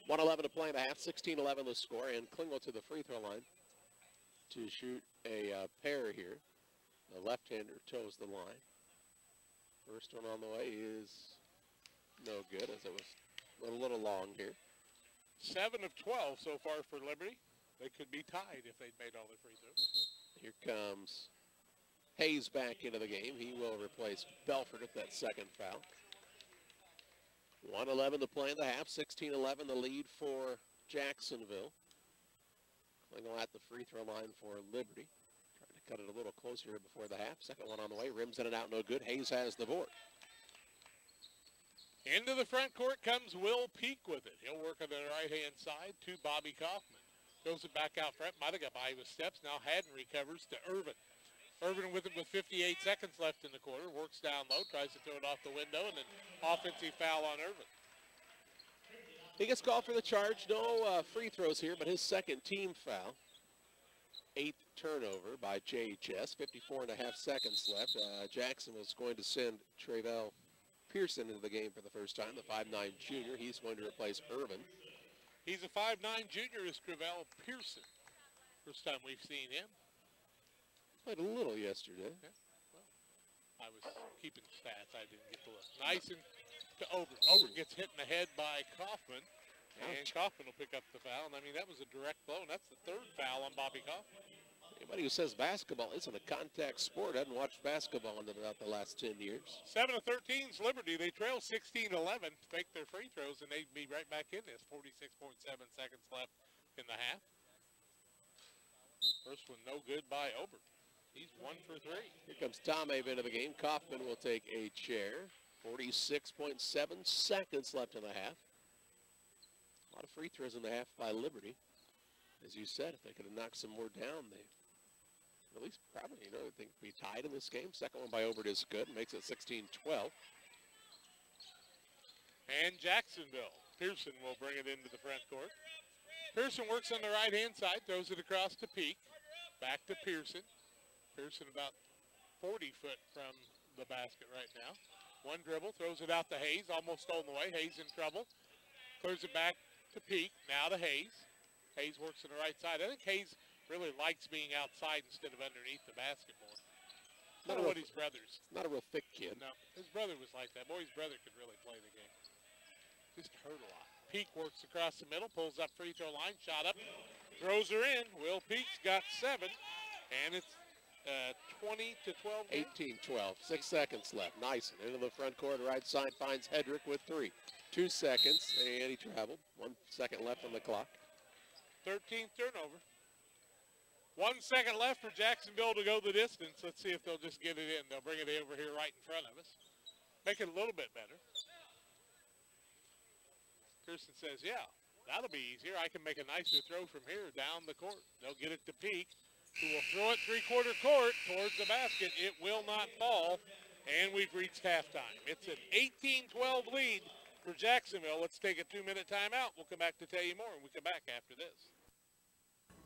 1:11 to play in the half, 16-11 the score, and Klingel to the free throw line to shoot a pair here. The left-hander toes the line. First one on the way is no good, as it was a little long here. 7 of 12 so far for Liberty. They could be tied if they'd made all their free throws. Here comes Hayes back into the game. He will replace Belford at that second foul. 1:11 to play in the half, 16-11 the lead for Jacksonville. Klingel at the free throw line for Liberty. Trying to cut it a little closer here before the half. Second one on the way, rims in and out, no good. Hayes has the board. Into the front court comes Will Peak with it. He'll work on the right-hand side to Bobby Kaufman. Goes it back out front. Might have got by with steps. Now Haddon recovers to Irvin. Irvin with it with 58 seconds left in the quarter. Works down low. Tries to throw it off the window. And an offensive foul on Irvin. He gets called for the charge. No free throws here, but his second team foul. 8th turnover by JHS. 54.5 seconds left. Jacksonville's going to send Tre'Vell Pearson into the game for the first time, the 5'9 junior. He's going to replace Irvin. He's a 5'9 junior, is Tre'Vell Pearson. First time we've seen him. Played a little yesterday. Yeah. Well, I was keeping stats. I didn't get to look. Nice and to Ober. Ober gets hit in the head by Kaufman. And Kaufman will pick up the foul. And I mean, that was a direct blow, and that's the 3rd foul on Bobby Kaufman. Anybody who says basketball isn't a contact sport hasn't watched basketball in about the last 10 years. 7 of 13's Liberty. They trail 16-11 to make their free throws, and they'd be right back in this. 46.7 seconds left in the half. First one no good by Ober. He's 1 for 3. Here comes Tom Abe into the game. Kaufman will take a chair. 46.7 seconds left in the half. A lot of free throws in the half by Liberty. As you said, if they could have knocked some more down, they at least probably, they could be tied in this game. Second one by Obert is good. Makes it 16-12. And Jacksonville. Pearson will bring it into the front court. Pearson works on the right-hand side, throws it across to Peak. Back to Pearson. Pearson about 40 foot from the basket right now. One dribble, throws it out to Hayes, almost stolen away. Hayes in trouble. Clears it back to Peak, now to Hayes. Hayes works on the right side. I think Hayes really likes being outside instead of underneath the basketball. Not what his brother's. Not a real thick kid. No, his brother was like that. Boy, his brother could really play the game. Just hurt a lot. Peak works across the middle, pulls up free throw line, shot up, throws her in. Will Peak's got 7, and it's 20-12. 18-12, 6 seconds left. Nice. Into the front court, right side, finds Hedrick with 3. 2 seconds, and he traveled. 1 second left on the clock. 13th turnover. 1 second left for Jacksonville to go the distance. Let's see if they'll just get it in. They'll bring it over here right in front of us. Make it a little bit better. Pearson says, yeah, That'll be easier. I can make a nicer throw from here down the court. They'll get it to Peak, who will throw it three-quarter court towards the basket. It will not fall, and we've reached halftime. It's an 18-12 lead for Jacksonville. Let's take a 2-minute timeout. We'll come back to tell you more, and we come back after this.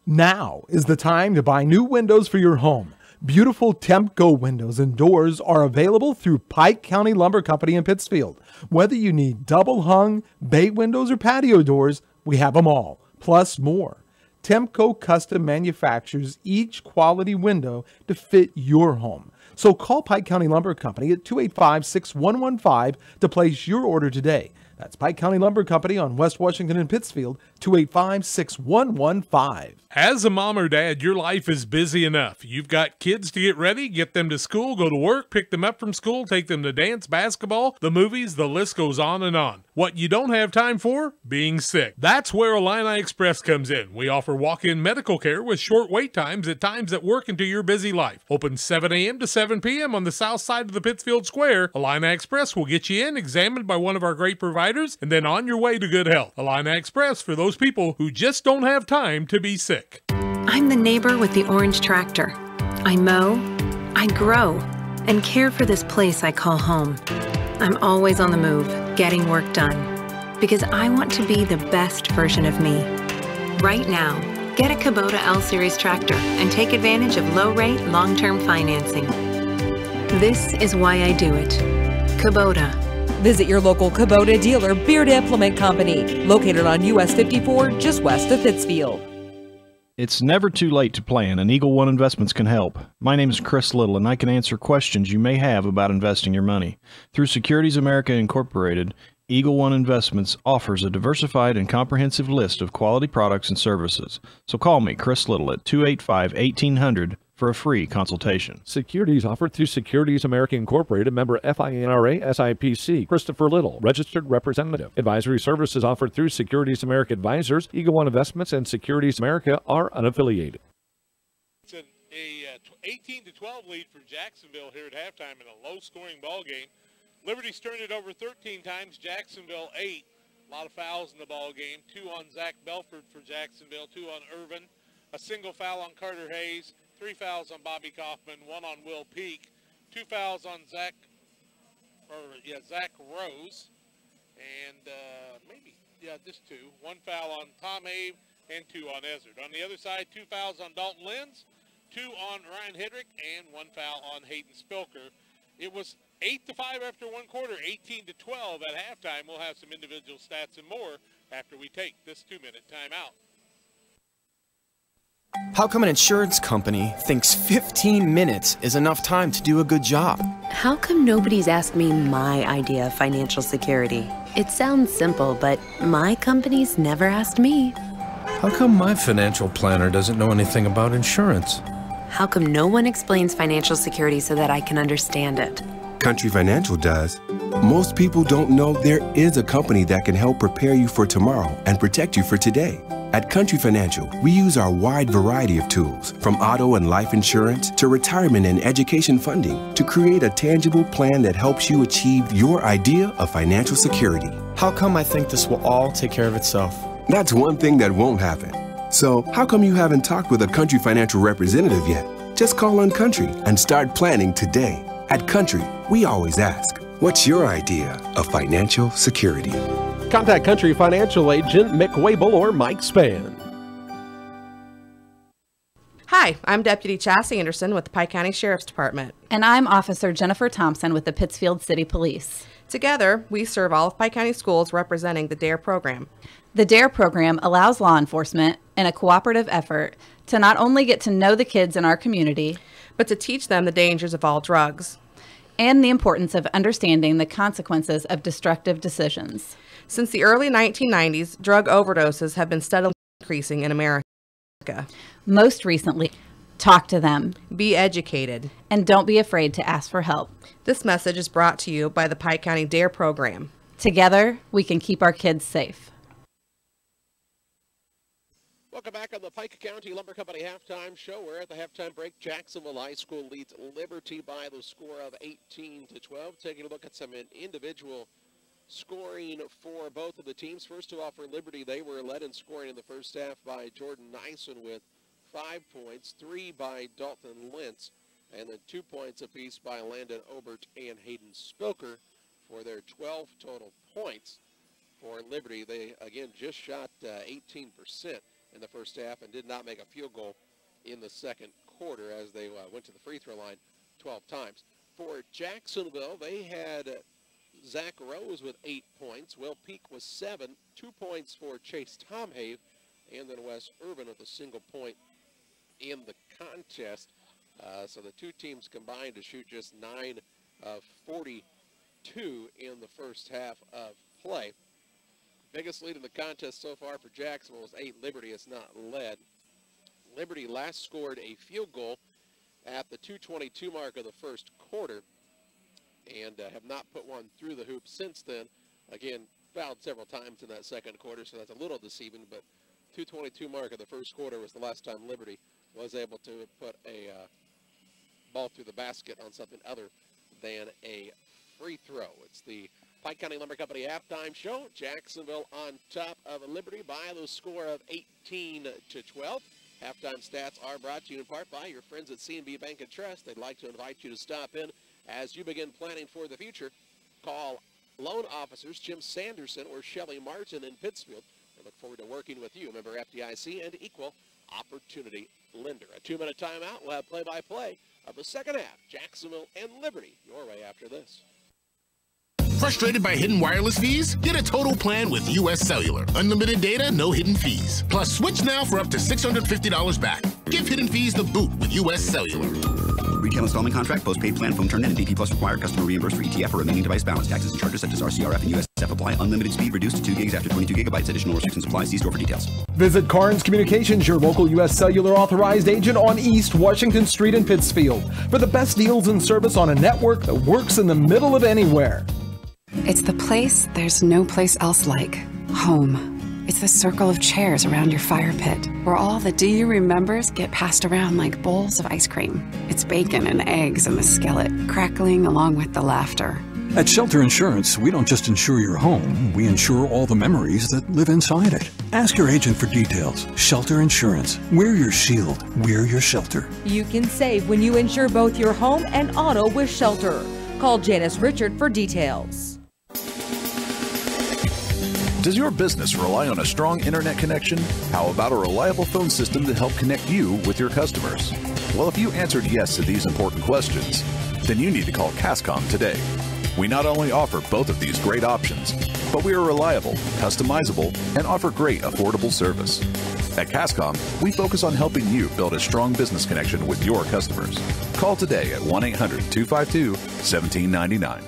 Now is the time to buy new windows for your home. Beautiful Tempco windows and doors are available through Pike County Lumber Company in Pittsfield. Whether you need double hung, bay windows, or patio doors, we have them all, plus more. Tempco custom manufactures each quality window to fit your home. So call Pike County Lumber Company at 285-6115 to place your order today. That's Pike County Lumber Company on West Washington and Pittsfield, 285-6115. As a mom or dad, your life is busy enough. You've got kids to get ready, get them to school, go to work, pick them up from school, take them to dance, basketball, the movies, the list goes on and on. What you don't have time for? Being sick. That's where Illini Express comes in. We offer walk-in medical care with short wait times at times that work into your busy life. Open 7 a.m. to 7 p.m. on the south side of the Pittsfield Square. Illini Express will get you in, examined by one of our great providers, and then on your way to good health. Illini Express for those people who just don't have time to be sick. I'm the neighbor with the orange tractor. I mow, I grow, and care for this place I call home. I'm always on the move, getting work done, because I want to be the best version of me. Right now, get a Kubota L-Series tractor and take advantage of low-rate, long-term financing. This is why I do it. Kubota. Visit your local Kubota dealer, Beard Implement Company, located on US 54, just west of Pittsfield. It's never too late to plan, and Eagle One Investments can help. My name is Chris Little, and I can answer questions you may have about investing your money. Through Securities America Incorporated, Eagle One Investments offers a diversified and comprehensive list of quality products and services. So call me, Chris Little, at 285-1800 for a free consultation. Securities offered through Securities America Incorporated, member FINRA SIPC. Christopher Little, registered representative. Advisory services offered through Securities America Advisors. Eagle One Investments and Securities America are unaffiliated. It's an 18-12 lead for Jacksonville here at halftime in a low-scoring ball game. Liberty's turned it over 13 times, Jacksonville 8. A lot of fouls in the ball game. 2 on Zach Belford for Jacksonville, 2 on Irvin, a single foul on Carter Hayes, 3 fouls on Bobby Kaufman, 1 on Will Peak, 2 fouls on Zach Rose, and just 2. 1 foul on Tom Abe and 2 on Ezzard. On the other side, 2 fouls on Dalton Lenz, 2 on Ryan Hidrick, and 1 foul on Hayden Spilker. It was 8-5 after one quarter, 18-12 at halftime. We'll have some individual stats and more after we take this 2-minute timeout. How come an insurance company thinks 15 minutes is enough time to do a good job? How come nobody's asked me my idea of financial security? It sounds simple, but my company's never asked me. How come my financial planner doesn't know anything about insurance? How come no one explains financial security so that I can understand it? Country Financial does. Most people don't know there is a company that can help prepare you for tomorrow and protect you for today. At Country Financial, we use our wide variety of tools, from auto and life insurance to retirement and education funding, to create a tangible plan that helps you achieve your idea of financial security. How come I think this will all take care of itself? That's one thing that won't happen. So, how come you haven't talked with a Country Financial representative yet? Just call on Country and start planning today. At Country, we always ask, what's your idea of financial security? Contact Country Financial Agent Mick Wable or Mike Spann. Hi, I'm Deputy Chassie Anderson with the Pike County Sheriff's Department. And I'm Officer Jennifer Thompson with the Pittsfield City Police. Together, we serve all of Pike County schools representing the DARE program. The DARE program allows law enforcement, in a cooperative effort, to not only get to know the kids in our community, but to teach them the dangers of all drugs and the importance of understanding the consequences of destructive decisions. Since the early 1990s, drug overdoses have been steadily increasing in America. Most recently, talk to them. Be educated. And don't be afraid to ask for help. This message is brought to you by the Pike County DARE program. Together, we can keep our kids safe. Welcome back on the Pike County Lumber Company halftime show. We're at the halftime break. Jacksonville High School leads Liberty by the score of 18-12. Taking a look at some individual scoring for both of the teams. First of all, for Liberty, they were led in scoring in the first half by Jordan Nyson with 5 points, 3 by Dalton Lentz, and then 2 points apiece by Landon Obert and Hayden Spilker for their 12 total points. For Liberty, they again just shot 18% in the first half and did not make a field goal in the second quarter as they went to the free throw line 12 times. For Jacksonville, they had Zach Rose with 8 points, Will Peak with 7, 2 points for Chase Tomhave, and then Wes Urban with a single point in the contest. So the two teams combined to shoot just 9 of 42 in the first half of play. Biggest lead in the contest so far for Jacksonville is 8. Liberty has not led. Liberty last scored a field goal at the 2:22 mark of the first quarter and have not put one through the hoop since then. Again, fouled several times in that second quarter, so that's a little deceiving, but 2:22 mark of the first quarter was the last time Liberty was able to put a ball through the basket on something other than a free throw. It's the Pike County Lumber Company halftime show. Jacksonville on top of Liberty by the score of 18-12. Halftime stats are brought to you in part by your friends at C&B Bank and Trust. They'd like to invite you to stop in as you begin planning for the future. Call loan officers Jim Sanderson or Shelley Martin in Pittsfield. We look forward to working with you. Member FDIC and equal opportunity lender. A 2-minute timeout. We'll have play-by-play of the second half. Jacksonville and Liberty your way after this. Frustrated by hidden wireless fees? Get a total plan with U.S. Cellular. Unlimited data, no hidden fees. Plus, switch now for up to $650 back. Give hidden fees the boot with U.S. Cellular. Retail installment contract, postpaid plan, phone term, and DP Plus required. Customer reimbursed for ETF or remaining device balance. Taxes and charges such as RCRF and USF apply. Unlimited speed reduced to 2 gigs after 22 gigabytes. Additional restrictions apply. See store for details. Visit Carnes Communications, your local U.S. Cellular authorized agent on East Washington Street in Pittsfield, for the best deals and service on a network that works in the middle of anywhere. It's the place there's no place else like. Home. It's the circle of chairs around your fire pit, where all the do you remembers get passed around like bowls of ice cream. It's bacon and eggs in the skillet, crackling along with the laughter. At Shelter Insurance, we don't just insure your home, we insure all the memories that live inside it. Ask your agent for details. Shelter Insurance. We're your shield. We're your shelter. You can save when you insure both your home and auto with Shelter. Call Janice Richard for details. Does your business rely on a strong internet connection? How about a reliable phone system to help connect you with your customers? Well, if you answered yes to these important questions, then you need to call Cascom today. We not only offer both of these great options, but we are reliable, customizable, and offer great affordable service. At Cascom, we focus on helping you build a strong business connection with your customers. Call today at 1-800-252-1799.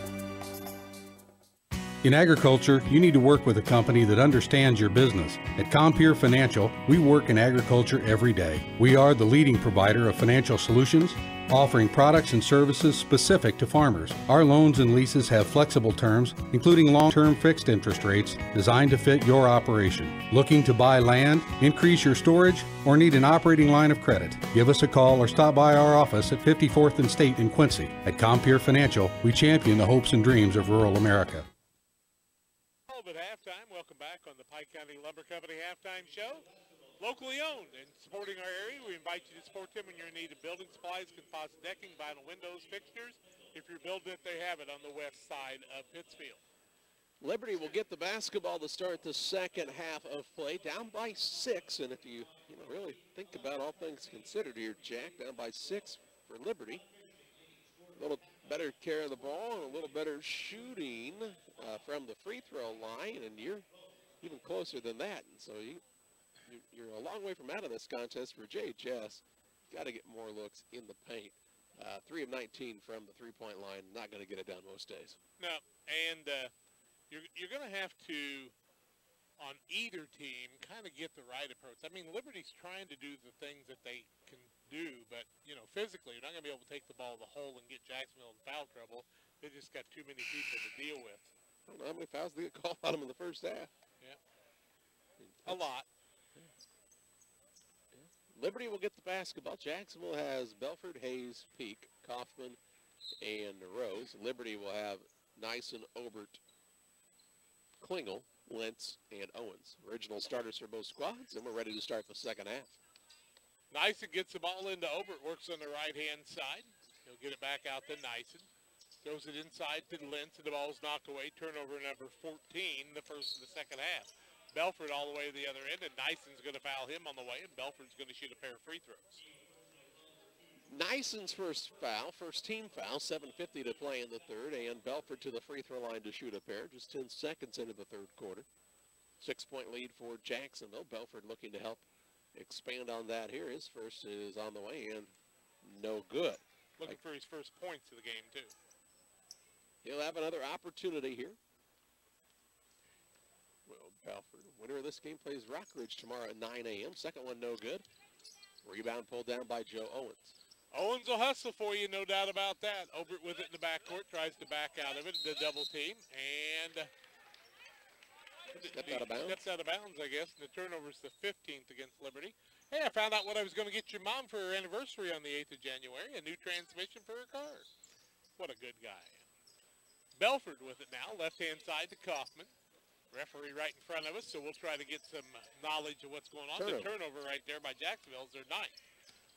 In agriculture, you need to work with a company that understands your business. At Compeer Financial, we work in agriculture every day. We are the leading provider of financial solutions, offering products and services specific to farmers. Our loans and leases have flexible terms, including long-term fixed interest rates designed to fit your operation. Looking to buy land, increase your storage, or need an operating line of credit? Give us a call or stop by our office at 54th and State in Quincy. At Compeer Financial, we champion the hopes and dreams of rural America. At halftime, welcome back on the Pike County Lumber Company halftime show. Locally owned and supporting our area, we invite you to support them when you're in need of building supplies, composite decking, vinyl windows, fixtures. If you're building it, they have it on the west side of Pittsfield. Liberty will get the basketball to start the second half of play, down by 6. And if you really think about all things considered here, Jack, down by 6 for Liberty. A little better care of the ball and a little better shooting from the free throw line, and you're even closer than that. And so you're a long way from out of this contest for JHS. Got to get more looks in the paint. 3 of 19 from the three-point line. Not going to get it done most days. No, and you're going to have to, on either team, kind of get the right approach. I mean, Liberty's trying to do the things that they can do, but, physically, you're not going to be able to take the ball to the hole and get Jacksonville in foul trouble. They just got too many people to deal with. I don't know how many fouls they get called on them in the first half. Yeah. A lot. Liberty will get the basketball. Jacksonville has Belford, Hayes, Peak, Kaufman, and Rose. Liberty will have Nyson, Obert, Klingel, Lentz, and Owens. Original starters for both squads, and we're ready to start the second half. Nyson gets the ball into Obert, works on the right-hand side. He'll get it back out to Nyson. Throws it inside to Lentz, and the ball's knocked away. Turnover number 14, the first of the second half. Belford all the way to the other end, and Nyson's going to foul him on the way, and Belford's going to shoot a pair of free throws. Nyson's first foul, first team foul, 7:50 to play in the third, and Belford to the free throw line to shoot a pair, just 10 seconds into the third quarter. 6-point lead for Jacksonville. Belford looking to help expand on that here. His first is on the way and no good. Looking for his first points of the game, too. He'll have another opportunity here. Well, Belford, winner of this game, plays Rockridge tomorrow at 9 a.m. Second one no good. Rebound pulled down by Joe Owens. Owens will hustle for you, no doubt about that. Obert with it in the backcourt, tries to back out of it, the double team, and stepped out of bounds. Stepped out of bounds, I guess, and the turnover's the 15th against Liberty. Hey, I found out what I was going to get your mom for her anniversary on the 8th of January, a new transmission for her car. What a good guy. Belford with it now, left-hand side to Kaufman. Referee right in front of us, so we'll try to get some knowledge of what's going on. The turnover right there by Jacksonville is their 9th.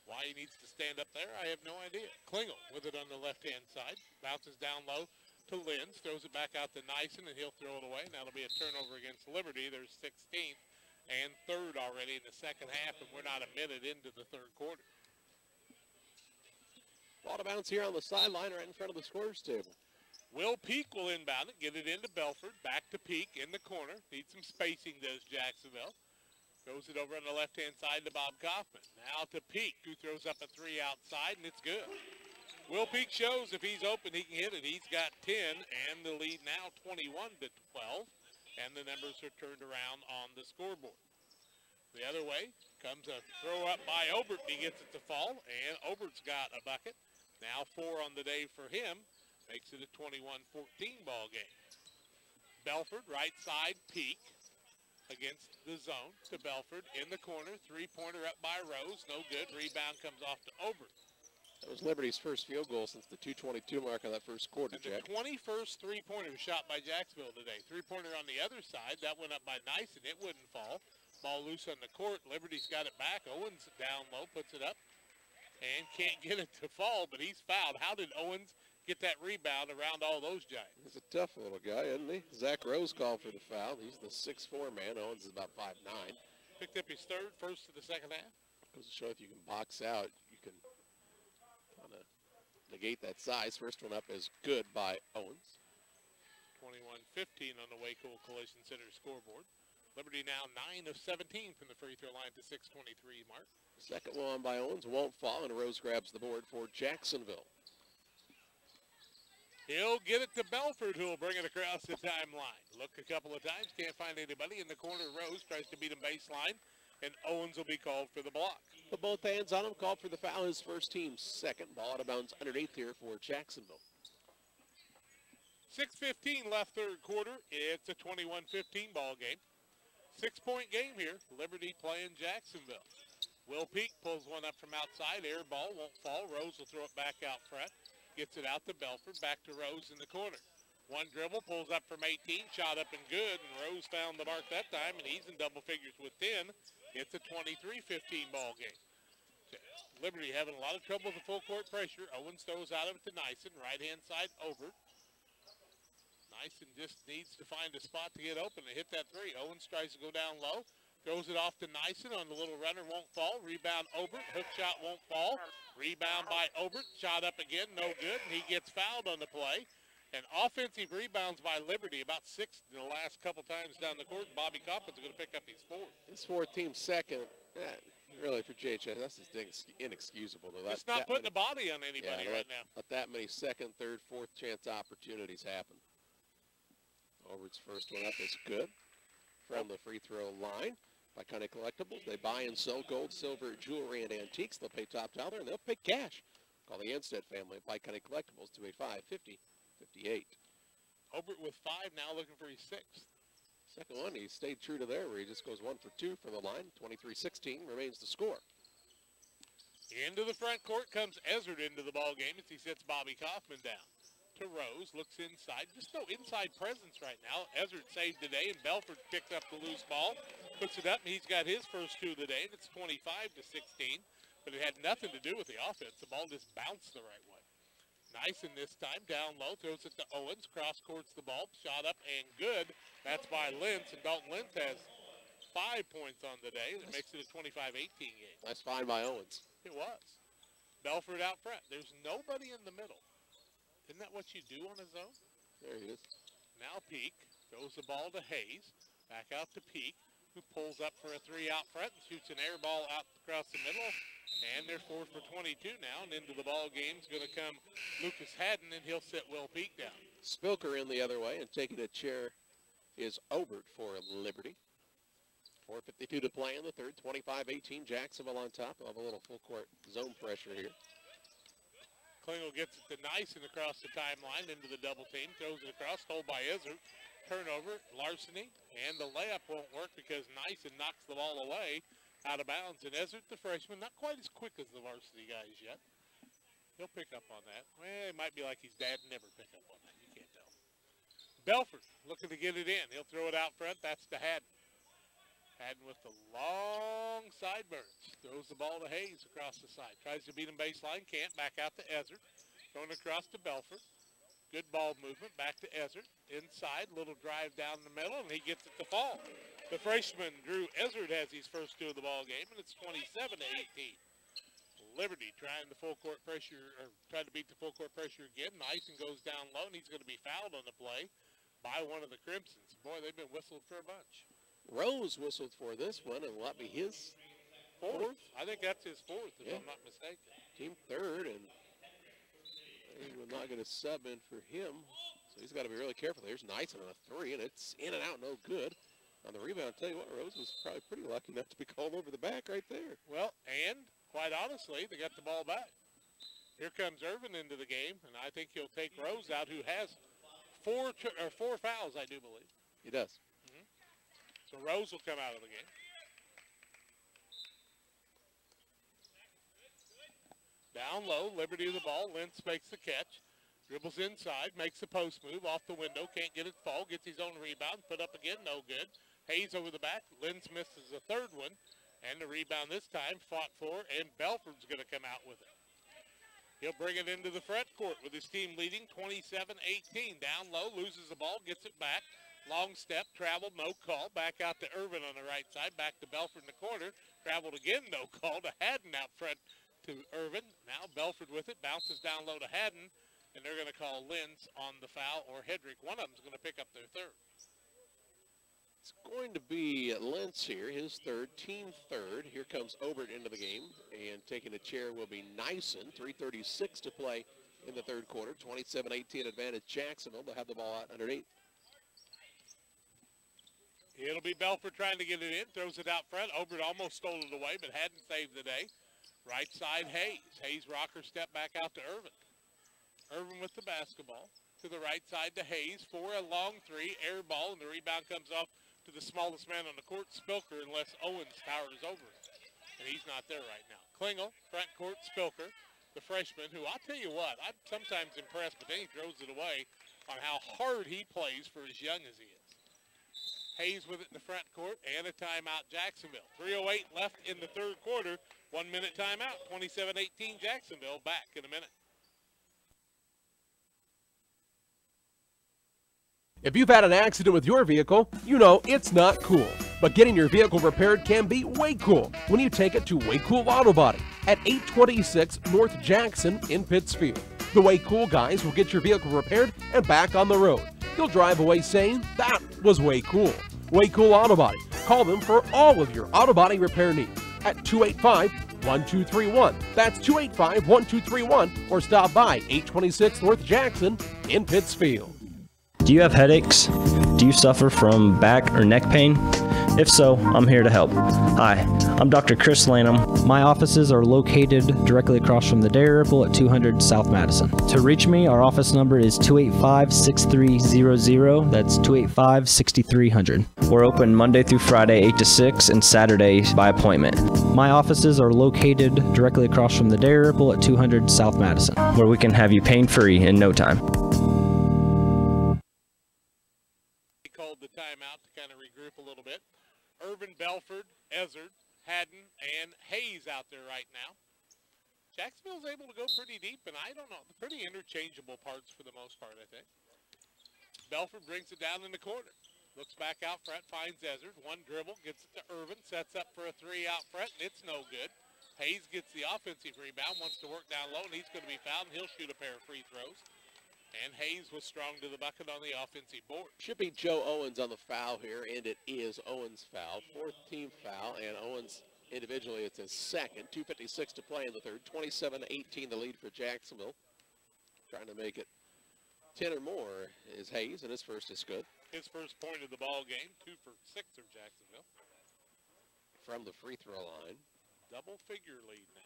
Why he needs to stand up there, I have no idea. Klingel with it on the left-hand side. Bounces down low to Lentz. Throws it back out to Nyson, and he'll throw it away. Now it'll be a turnover against Liberty. Their 16th and 3rd already in the second half, and we're not a minute into the third quarter. Ball to bounce here on the sideline right in front of the scorer's table. Will Peak will inbound it, get it into Belford. Back to Peak in the corner. Needs some spacing, does Jacksonville. Throws it over on the left-hand side to Bob Kaufman. Now to Peak, who throws up a 3 outside, and it's good. Will Peak shows if he's open, he can hit it. He's got 10, and the lead now 21-12, and the numbers are turned around on the scoreboard. The other way comes a throw up by Obert. He gets it to fall, and Obert's got a bucket. Now 4 on the day for him. Makes it a 21-14 ball game. Belford, right side, Peak against the zone to Belford in the corner. Three-pointer up by Rose. No good. Rebound comes off to Obert. That was Liberty's first field goal since the 2:22 mark of that first quarter, And the 21st three-pointer shot by Jacksonville today. Three-pointer on the other side. That went up by Nyson. It wouldn't fall. Ball loose on the court. Liberty's got it back. Owens down low, puts it up, and can't get it to fall, but he's fouled. How did Owens get that rebound around all those giants? He's a tough little guy, isn't he? Zach Rose called for the foul. He's the 6'4" man. Owens is about 5'9". Picked up his third, first of the second half. Goes to show if you can box out, you can kind of negate that size. First one up is good by Owens. 21-15 on the Waco Collision Center scoreboard. Liberty now 9 of 17 from the free throw line to 6:23 mark. Second one by Owens won't fall, and Rose grabs the board for Jacksonville. He'll get it to Belford, who will bring it across the timeline. Look a couple of times, can't find anybody. In the corner, Rose tries to beat him baseline, and Owens will be called for the block. Put both hands on him, called for the foul. His first team's second. Ball out of bounds underneath here for Jacksonville. 6:15 left third quarter. It's a 21-15 ball game. 6-point game here. Liberty playing Jacksonville. Will Peak pulls one up from outside. Air ball won't fall. Rose will throw it back out front. Gets it out to Belford. Back to Rose in the corner. One dribble, pulls up from 18. Shot up and good. And Rose found the mark that time, and he's in double figures with 10. It's a 23-15 ball game. Liberty having a lot of trouble with the full court pressure. Owens throws out of it to Nyson. Right-hand side, Obert. Nyson just needs to find a spot to get open and hit that three. Owens tries to go down low. Throws it off to Nyson on the little runner, won't fall. Rebound, Obert. Hook shot won't fall. Rebound by Obert. Shot up again, no good. And he gets fouled on the play. And offensive rebounds by Liberty, about 6 in the last couple times down the court. Bobby Coppin's going to pick up his fourth. His fourth team second. Really, for JHS, that's just inexcusable. It's not putting a body on anybody right now. Let that many second, third, fourth chance opportunities happen. Obert's first one up is good from the free throw line. By Kind of Collectibles, they buy and sell gold, silver, jewelry, and antiques. They'll pay top dollar, and they'll pay cash. Call the Anstead family at By Kind of Collectibles, 285-50-58. Obert with 5 now, looking for his 6th. Second one, he stayed true to there, where he just goes 1 for 2 from the line. 23-16 remains the score. Into the front court comes Ezard into the ball game as he sets Bobby Kaufman down. to Rose, looks inside. Just no inside presence right now. Ezard saved today, and Belford picked up the loose ball, puts it up, and he's got his first two of the day, and it's 25-16. But it had nothing to do with the offense. The ball just bounced the right way. Nyson this time, down low, throws it to Owens, cross courts the ball, shot up and good. That's by Lentz, and Dalton Lentz has 5 points on the day. That makes it a 25-18 game. That's fine by Owens. It was. Belford out front. There's nobody in the middle. Isn't that what you do on a zone? There he is. Now Peak throws the ball to Hayes, back out to Peak, who pulls up for a three out front and shoots an air ball out across the middle. And they're 4 for 22 now, and into the ball game's going to come Lucas Haddon, and he'll sit Will Peak down. Spilker in the other way, and taking a chair is Obert for Liberty. 4:52 to play in the third. 25-18, Jacksonville on top. We'll have a little full court zone pressure here. Klingel gets it to Nyson across the timeline into the double team, throws it across, hold by Ezard. Turnover, larceny, and the layup won't work because Nyson knocks the ball away out of bounds. And Ezard, the freshman, not quite as quick as the varsity guys yet. He'll pick up on that. Well, it might be like his dad never pick up on that. You can't tell. Belford looking to get it in. He'll throw it out front. That's to Haddon. Haddon with the long sideburns. Throws the ball to Hayes across the side. Tries to beat him baseline. Can't. Back out to Ezard. Going across to Belford. Good ball movement. Back to Ezard. Inside. Little drive down the middle, and he gets it to fall. The freshman, Drew Ezard, has his first two of the ball game, and it's 27-18. Liberty trying to full court pressure, or trying to beat the full court pressure again. Nyson goes down low, and he's going to be fouled on the play by one of the Crimsons. Boy, they've been whistled for a bunch. Rose whistled for this one, and will that be his fourth? I think that's his fourth, if I'm not mistaken. Team third, and we're not going to sub in for him, so he's got to be really careful. There's Nyson on a three, and it's in and out, no good. On the rebound, I'll tell you what, Rose was probably pretty lucky not to be called over the back right there. Well, and quite honestly, they got the ball back. Here comes Irvin into the game, and I think he'll take Rose out, who has four fouls, I do believe. He does. So Rose will come out of the game. Down low, Liberty of the ball. Lentz makes the catch. Dribbles inside, makes a post move off the window. Can't get it to fall. Gets his own rebound. Put up again, no good. Hayes over the back. Lentz misses the third one. And the rebound this time fought for, and Belford's going to come out with it. He'll bring it into the front court with his team leading 27-18. Down low, loses the ball, gets it back. Long step, traveled, no call. Back out to Irvin on the right side. Back to Belford in the corner. Traveled again, no call to Haddon out front to Irvin. Now Belford with it. Bounces down low to Haddon. And they're going to call Lentz on the foul, or Hedrick. One of them's going to pick up their third. It's going to be Lentz here, his third, team third. Here comes Obert into the game, and taking a chair will be Nyson. 3:36 to play in the third quarter. 27-18 advantage Jacksonville. They'll have the ball out underneath. It'll be Belford trying to get it in. Throws it out front. Obert almost stole it away, but hadn't saved the day. Right side, Hayes. Hayes rocker step back out to Irvin. Irvin with the basketball. To the right side to Hayes for a long three. Air ball, and the rebound comes off to the smallest man on the court, Spilker, unless Owens towers over it. And he's not there right now. Klingel, front court, Spilker, the freshman, who I'll tell you what, I'm sometimes impressed, but then he throws it away on how hard he plays for as young as he is. Hayes with it in the front court, and a timeout Jacksonville. 3:08 left in the third quarter. 1 minute timeout. 27-18 Jacksonville. Back in a minute. If you've had an accident with your vehicle, you know it's not cool. But getting your vehicle repaired can be way cool when you take it to Way Cool Auto Body at 826 North Jackson in Pittsfield. The Way Cool guys will get your vehicle repaired and back on the road. You'll drive away saying, that was way cool. Way Cool Auto Body. Call them for all of your auto body repair needs at 285-1231. That's 285-1231, or stop by 826 North Jackson in Pittsfield. Do you have headaches? Do you suffer from back or neck pain? If so, I'm here to help. Hi, I'm Dr. Chris Lanham. My offices are located directly across from the Dairy Ripple at 200 South Madison. To reach me, our office number is 285-6300. That's 285-6300. We're open Monday through Friday, 8 to 6, and Saturday by appointment. My offices are located directly across from the Dairy Ripple at 200 South Madison, where we can have you pain-free in no time. He called the timeout to kind of regroup a little bit. Irvin, Belford, Ezzard, Haddon, and Hayes out there right now. Jacksonville's able to go pretty deep, and I don't know, pretty interchangeable parts for the most part, I think. Belford brings it down in the corner. Looks back out front, finds Ezzard. One dribble, gets it to Irvin, sets up for a three out front, and it's no good. Hayes gets the offensive rebound, wants to work down low, and he's going to be fouled, and he'll shoot a pair of free throws. And Hayes was strong to the bucket on the offensive board. Should be Joe Owens on the foul here, and it is Owens' foul. Fourth team foul, and Owens individually, it's his second. 2:56 to play in the third. 27-18 the lead for Jacksonville. Trying to make it 10 or more is Hayes, and his first is good. His first point of the ball game, 2 for 6 of Jacksonville. From the free throw line. Double-figure lead now.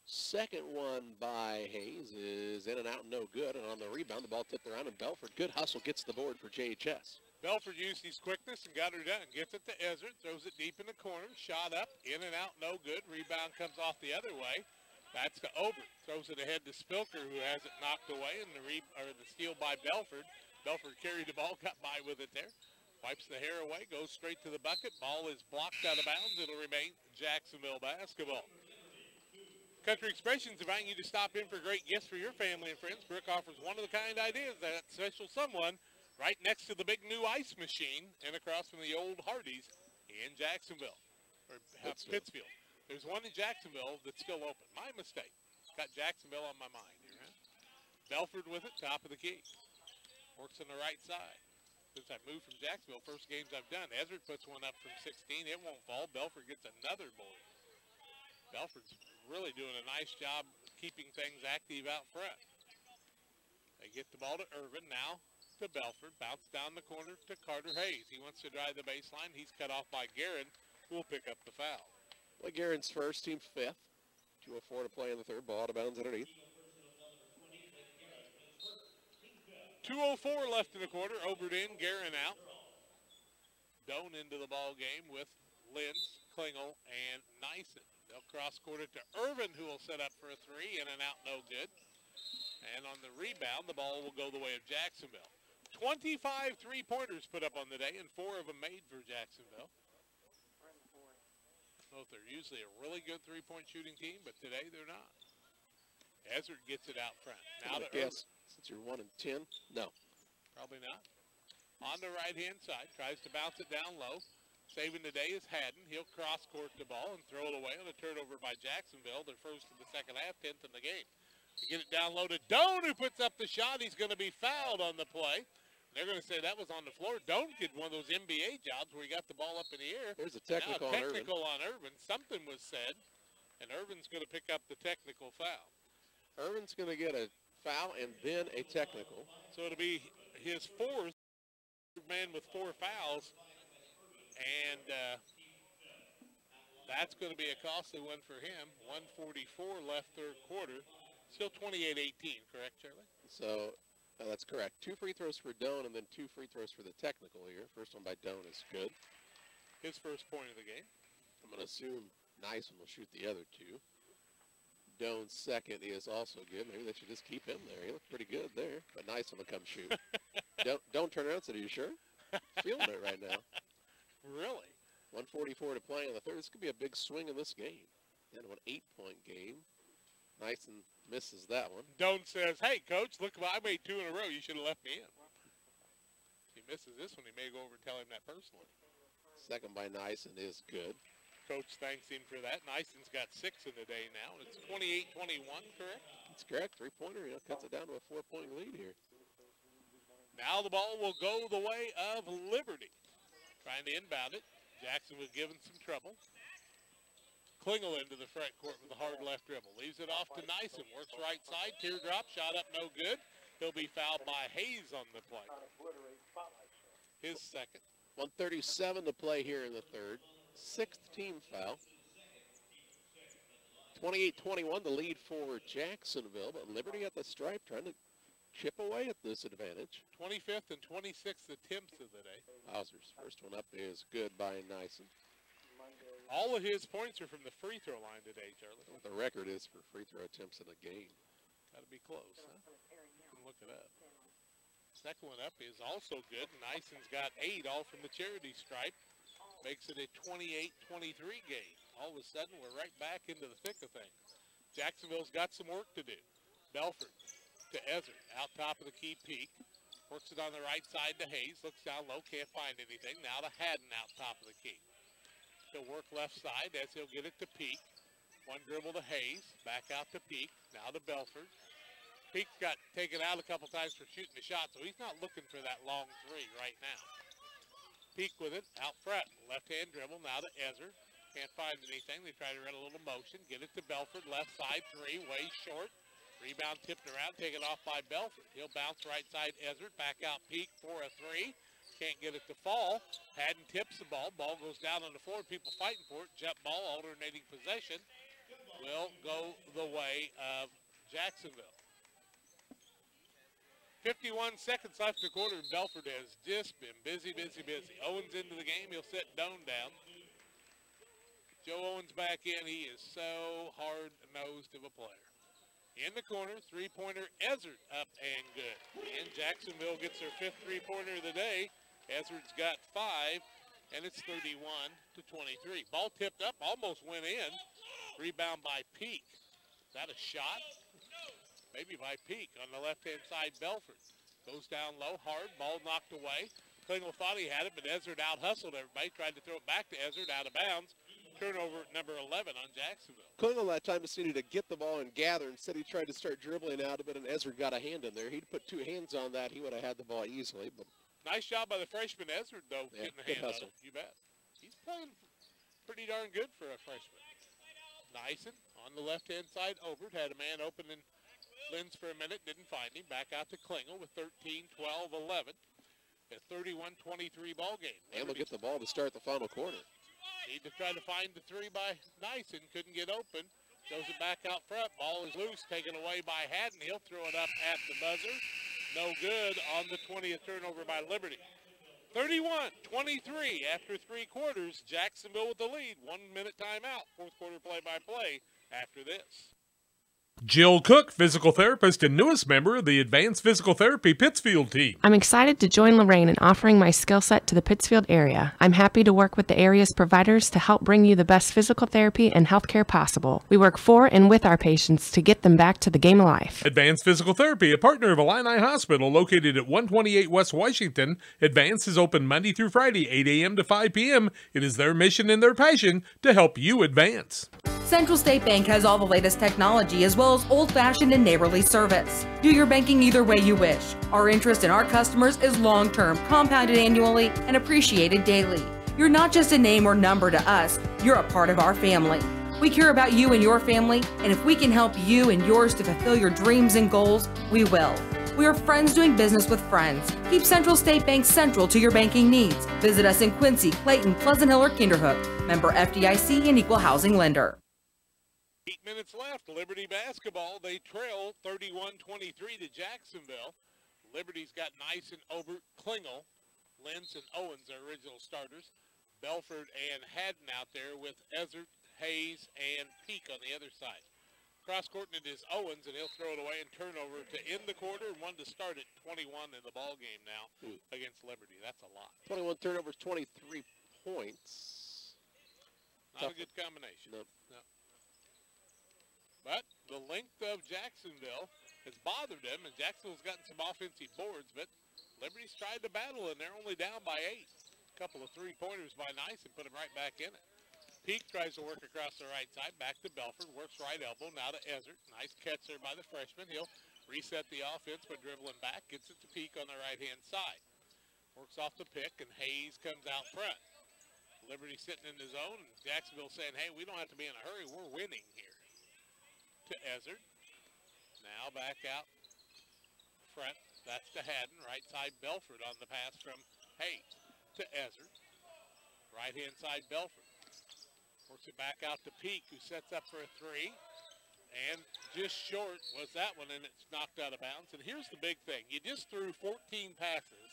Second one by Hayes is in and out, no good. And on the rebound, the ball tipped around, and Belford, good hustle, gets the board for JHS. Belford used his quickness and got her done. Gets it to Ezzard, throws it deep in the corner, shot up, in and out, no good. Rebound comes off the other way. That's to Obert. Throws it ahead to Spilker, who has it knocked away, and the steal by Belford. Belford carried the ball, got by with it there. Wipes the hair away, goes straight to the bucket. Ball is blocked out of bounds. It'll remain Jacksonville basketball. Country Expressions inviting you to stop in for great gifts for your family and friends. Brooke offers one-of-the-kind ideas, that special someone, right next to the big new ice machine and across from the old Hardee's in Jacksonville, or Pittsfield. There's one in Jacksonville that's still open. My mistake. Got Jacksonville on my mind here, huh? Belford with it, top of the key. Works on the right side. Since I moved from Jacksonville, first games I've done. Ezzard puts one up from 16. It won't fall. Belford gets another board. Belford's really doing a nice job keeping things active out front. They get the ball to Irvin, now to Belford. Bounce down the corner to Carter Hayes. He wants to drive the baseline. He's cut off by Guerin, who will pick up the foul. Well, Guerin's first, team fifth. 2:04 to play in the third. Ball out of bounds underneath. 2:04 left in the quarter. Obert in, Guerin out. Doan into the ball game with Lentz, Klingel, and Nyson. They'll cross court it to Irvin, who will set up for a three, in and out, no good. And on the rebound, the ball will go the way of Jacksonville. 25 three-pointers put up on the day, and 4 of them made for Jacksonville. I don't know if they're usually a really good three-point shooting team, but today they're not. Ezzard gets it out front. Now to Irvin. Since you're 1 and 10, no. Probably not. On the right-hand side, tries to bounce it down low. Saving today is Haddon. He'll cross-court the ball and throw it away on a turnover by Jacksonville. Their first of the second half, 10th in the game. To get it down low to Doan, who puts up the shot. He's going to be fouled on the play. They're going to say that was on the floor. Doan did one of those NBA jobs where he got the ball up in the air. There's a technical, on Irvin. Something was said, and Irvin's going to pick up the technical foul. Irvin's going to get a foul and then a technical. So it'll be his fourth man with 4 fouls. And that's going to be a costly one for him. 1:44 left third quarter. Still 28-18, correct, Charlie? So that's correct. 2 free throws for Doan and then 2 free throws for the technical here. First one by Doan is good. His first point of the game. I'm going to assume Nyson will shoot the other 2. Doan's second is also good. Maybe they should just keep him there. He looked pretty good there. But Nyson will come shoot. Don't turn around and say, are you sure? Feeling it right now. Really? 1:44 to play in the third. This could be a big swing in this game. Down to an 8-point game. Nyson misses that one. Doan says, hey, Coach, look, I made 2 in a row. You should have left me in. If he misses this one, he may go over and tell him that personally. Second by Nyson is good. Coach thanks him for that. Nyson's got 6 in the day now. It's 28-21, correct? That's correct. 3-pointer, cuts it down to a 4-point lead here. Now the ball will go the way of Liberty. Trying to inbound it. Jackson was given some trouble. Klingel into the front court with a hard left dribble. Leaves it off to Nyson. Works right side. Teardrop. Shot up no good. He'll be fouled by Hayes on the play. His second. 1:37 to play here in the third. 6th team foul. 28-21 the lead for Jacksonville, but Liberty at the stripe trying to chip away at this advantage. 25th and 26th attempts of the day. Hauser's first one up is good by Nyson. All of his points are from the free throw line today, Charlie. What the record is for free throw attempts in a game. Got to be close, huh? You can look it up. Second one up is also good. Nyson's got 8, all from the charity stripe. Makes it a 28-23 game. All of a sudden, we're right back into the thick of things. Jacksonville's got some work to do. Belford to Ezzard, out top of the key, Peak. Works it on the right side to Hayes. Looks down low, can't find anything. Now to Haddon, out top of the key. He'll work left side as he'll get it to Peak. One dribble to Hayes, back out to Peak. Now to Belford. Peak's got taken out a couple times for shooting the shot, so he's not looking for that long three right now. Peak with it, out front. Left-hand dribble, now to Ezzard. Can't find anything. They try to run a little motion. Get it to Belford, left side three, way short. Rebound tipped around, taken off by Belford. He'll bounce right side Ezzard, back out Peak for a three. Can't get it to fall. Haddon tips the ball. Ball goes down on the floor. People fighting for it. Jump ball, alternating possession. Will go the way of Jacksonville. 51 seconds left in the quarter, and Belford has just been busy. Owens into the game. He'll sit Doan down. Joe Owens back in. He is so hard-nosed of a player. In the corner, three-pointer, Ezzard up and good. And Jacksonville gets their 5th three-pointer of the day. Ezzard's got 5, and it's 31-23. Ball tipped up, almost went in. Rebound by Peak. Is that a shot? Maybe by Peak on the left-hand side. Belford goes down low, hard, ball knocked away. Klingel thought he had it, but Ezzard out-hustled everybody. Tried to throw it back to Ezzard, out of bounds. Turnover number 11 on Jacksonville. Klingel that time just needed to get the ball and gather. Instead, he tried to start dribbling out of it, and Ezzard got a hand in there. He'd put 2 hands on that. He would have had the ball easily. But nice job by the freshman Ezzard, though, yeah, getting a hand hustle. on it. You bet. He's playing pretty darn good for a freshman. Nyson on the left-hand side. Obert had a man open in Lins for a minute, didn't find him. Back out to Klingel with 13, 12, 11. A 31-23 ball game. And we'll get the ball to start the final quarter. Need to try to find the three by Nyson. Couldn't get open. Throws it back out front. Ball is loose, taken away by Haddon. He'll throw it up at the buzzer. No good on the 20th turnover by Liberty. 31-23 after 3 quarters. Jacksonville with the lead. 1 minute timeout. 4th quarter play-by-play after this. Jill Cook, physical therapist and newest member of the Advanced Physical Therapy Pittsfield team. I'm excited to join Lorraine in offering my skill set to the Pittsfield area. I'm happy to work with the area's providers to help bring you the best physical therapy and healthcare possible. We work for and with our patients to get them back to the game of life. Advanced Physical Therapy, a partner of Illini Hospital located at 128 West Washington. Advance is open Monday through Friday, 8 a.m. to 5 p.m. It is their mission and their passion to help you advance. Central State Bank has all the latest technology as well as old-fashioned and neighborly service. Do your banking either way you wish. Our interest in our customers is long-term, compounded annually, and appreciated daily. You're not just a name or number to us, you're a part of our family. We care about you and your family, and if we can help you and yours to fulfill your dreams and goals, we will. We are friends doing business with friends. Keep Central State Bank central to your banking needs. Visit us in Quincy, Clayton, Pleasant Hill, or Kinderhook. Member FDIC and Equal Housing Lender. 8 minutes left. Liberty basketball. They trail 31-23 to Jacksonville. Liberty's got Nyson, Obert, Klingel, Lentz, and Owens, their original starters. Belford and Haddon out there with Ezzard, Hayes, and Peak on the other side. Cross-court it is Owens, and he'll throw it away and turnover to end the quarter and one to start at 21 in the ball game now against Liberty. That's a lot. 21 turnovers, 23 points. Not a good combination. No. But the length of Jacksonville has bothered them, and Jacksonville's gotten some offensive boards, but Liberty's tried to battle, and they're only down by 8. A couple of three-pointers by Nyson put them right back in it. Peak tries to work across the right side, back to Belford, works right elbow, now to Ezzard. Nice catch there by the freshman. He'll reset the offense by dribbling back, gets it to Peak on the right-hand side. Works off the pick, and Hayes comes out front. Liberty sitting in the zone, and Jacksonville saying, hey, we don't have to be in a hurry, we're winning here. To Ezzard. Now back out front. That's to Haddon. Right side Belford on the pass from Hayes. to Ezard. Right-hand side, Belford. Works it back out to Peak, who sets up for a three. And just short was that one, and it's knocked out of bounds. And here's the big thing. You just threw 14 passes,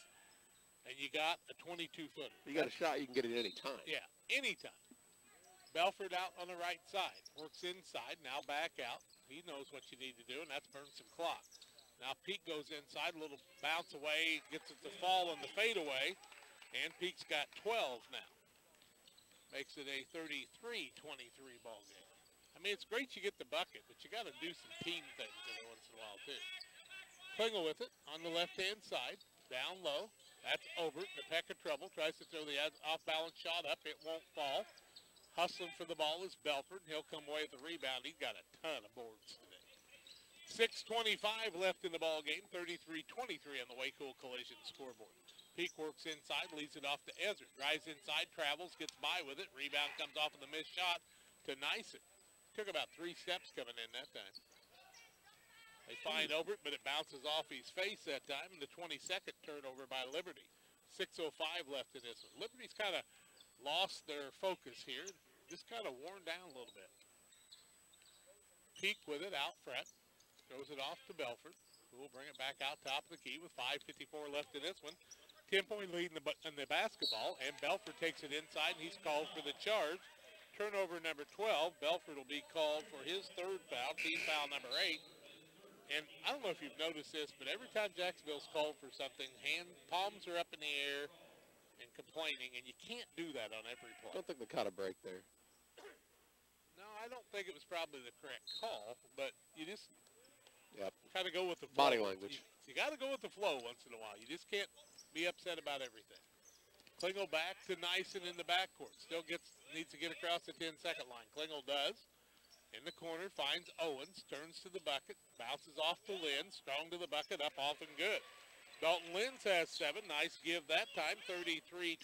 and you got a 22-footer. You got a shot, you can get it any time. Yeah, anytime. Belford out on the right side. Works inside, now back out. He knows what you need to do, and that's burn some clock. Now Peak goes inside, a little bounce away, gets it to fall on the fadeaway, and Peak's got 12 now. Makes it a 33-23 ball game. I mean, it's great you get the bucket, but you got to do some team things every once in a while, too. Klingel with it on the left-hand side, down low. That's Obert in a peck of trouble. Tries to throw the off-balance shot up. It won't fall. Hustling for the ball is Belford. He'll come away with the rebound. He's got a ton of boards today. 6:25 left in the ball game. 33-23 on the Waco Collision scoreboard. Peak works inside, leads it off to Ezard. Drives inside, travels, gets by with it. Rebound comes off of the missed shot to Nyson. Took about 3 steps coming in that time. They find Obert, but it bounces off his face that time, and the 22nd turnover by Liberty. 6:05 left in this one. Liberty's kind of lost their focus here, just kind of worn down a little bit. Peak with it out front, throws it off to Belford, who will bring it back out top of the key with 5:54 left in this one. 10-point lead in the basketball, and Belford takes it inside, and he's called for the charge. Turnover number 12. Belford will be called for his 3rd foul, team foul number 8. And I don't know if you've noticed this, but every time Jacksonville's called for something, palms are up in the air and complaining, and you can't do that on every play. I don't think they caught a break there. No, I don't think it was probably the correct call, but you just kind of go with the flow. Body language. You got to go with the flow once in a while. You just can't be upset about everything. Klingel back to Nyson in the backcourt. Still needs to get across the 10-second line. Klingel does. In the corner, finds Owens, turns to the bucket, bounces off to Lynn, strong to the bucket, up off and good. Dalton Lynns has 7. Nice give that time, 33-25.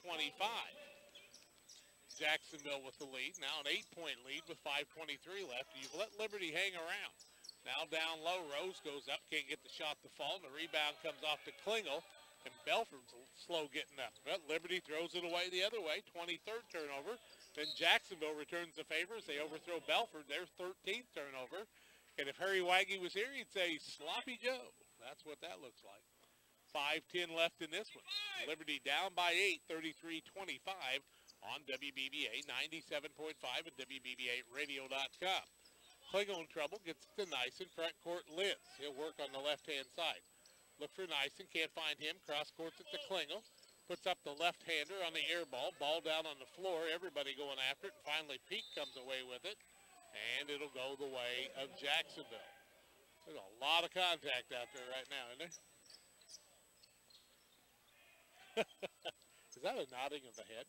Jacksonville with the lead. Now an 8-point lead with 5:23 left. You've let Liberty hang around. Now down low, Rose goes up, can't get the shot to fall, and the rebound comes off to Klingel, and Belford's slow getting up. But Liberty throws it away the other way, 23rd turnover. Then Jacksonville returns the favors. They overthrow Belford, their 13th turnover. And if Harry Waggy was here, he'd say, Sloppy Joe. That's what that looks like. 5:10 left in this one. Liberty down by 8, 33-25 on WBBA 97.5 at WBBAradio.com. Klingel in trouble, gets it to Nyson, front court Lentz. He'll work on the left-hand side. Look for Nyson, can't find him, cross courts it to Klingel. Puts up the left-hander on the air ball down on the floor, everybody going after it. And finally, Peak comes away with it, and it'll go the way of Jacksonville. There's a lot of contact out there right now, isn't there? Is that a nodding of the head?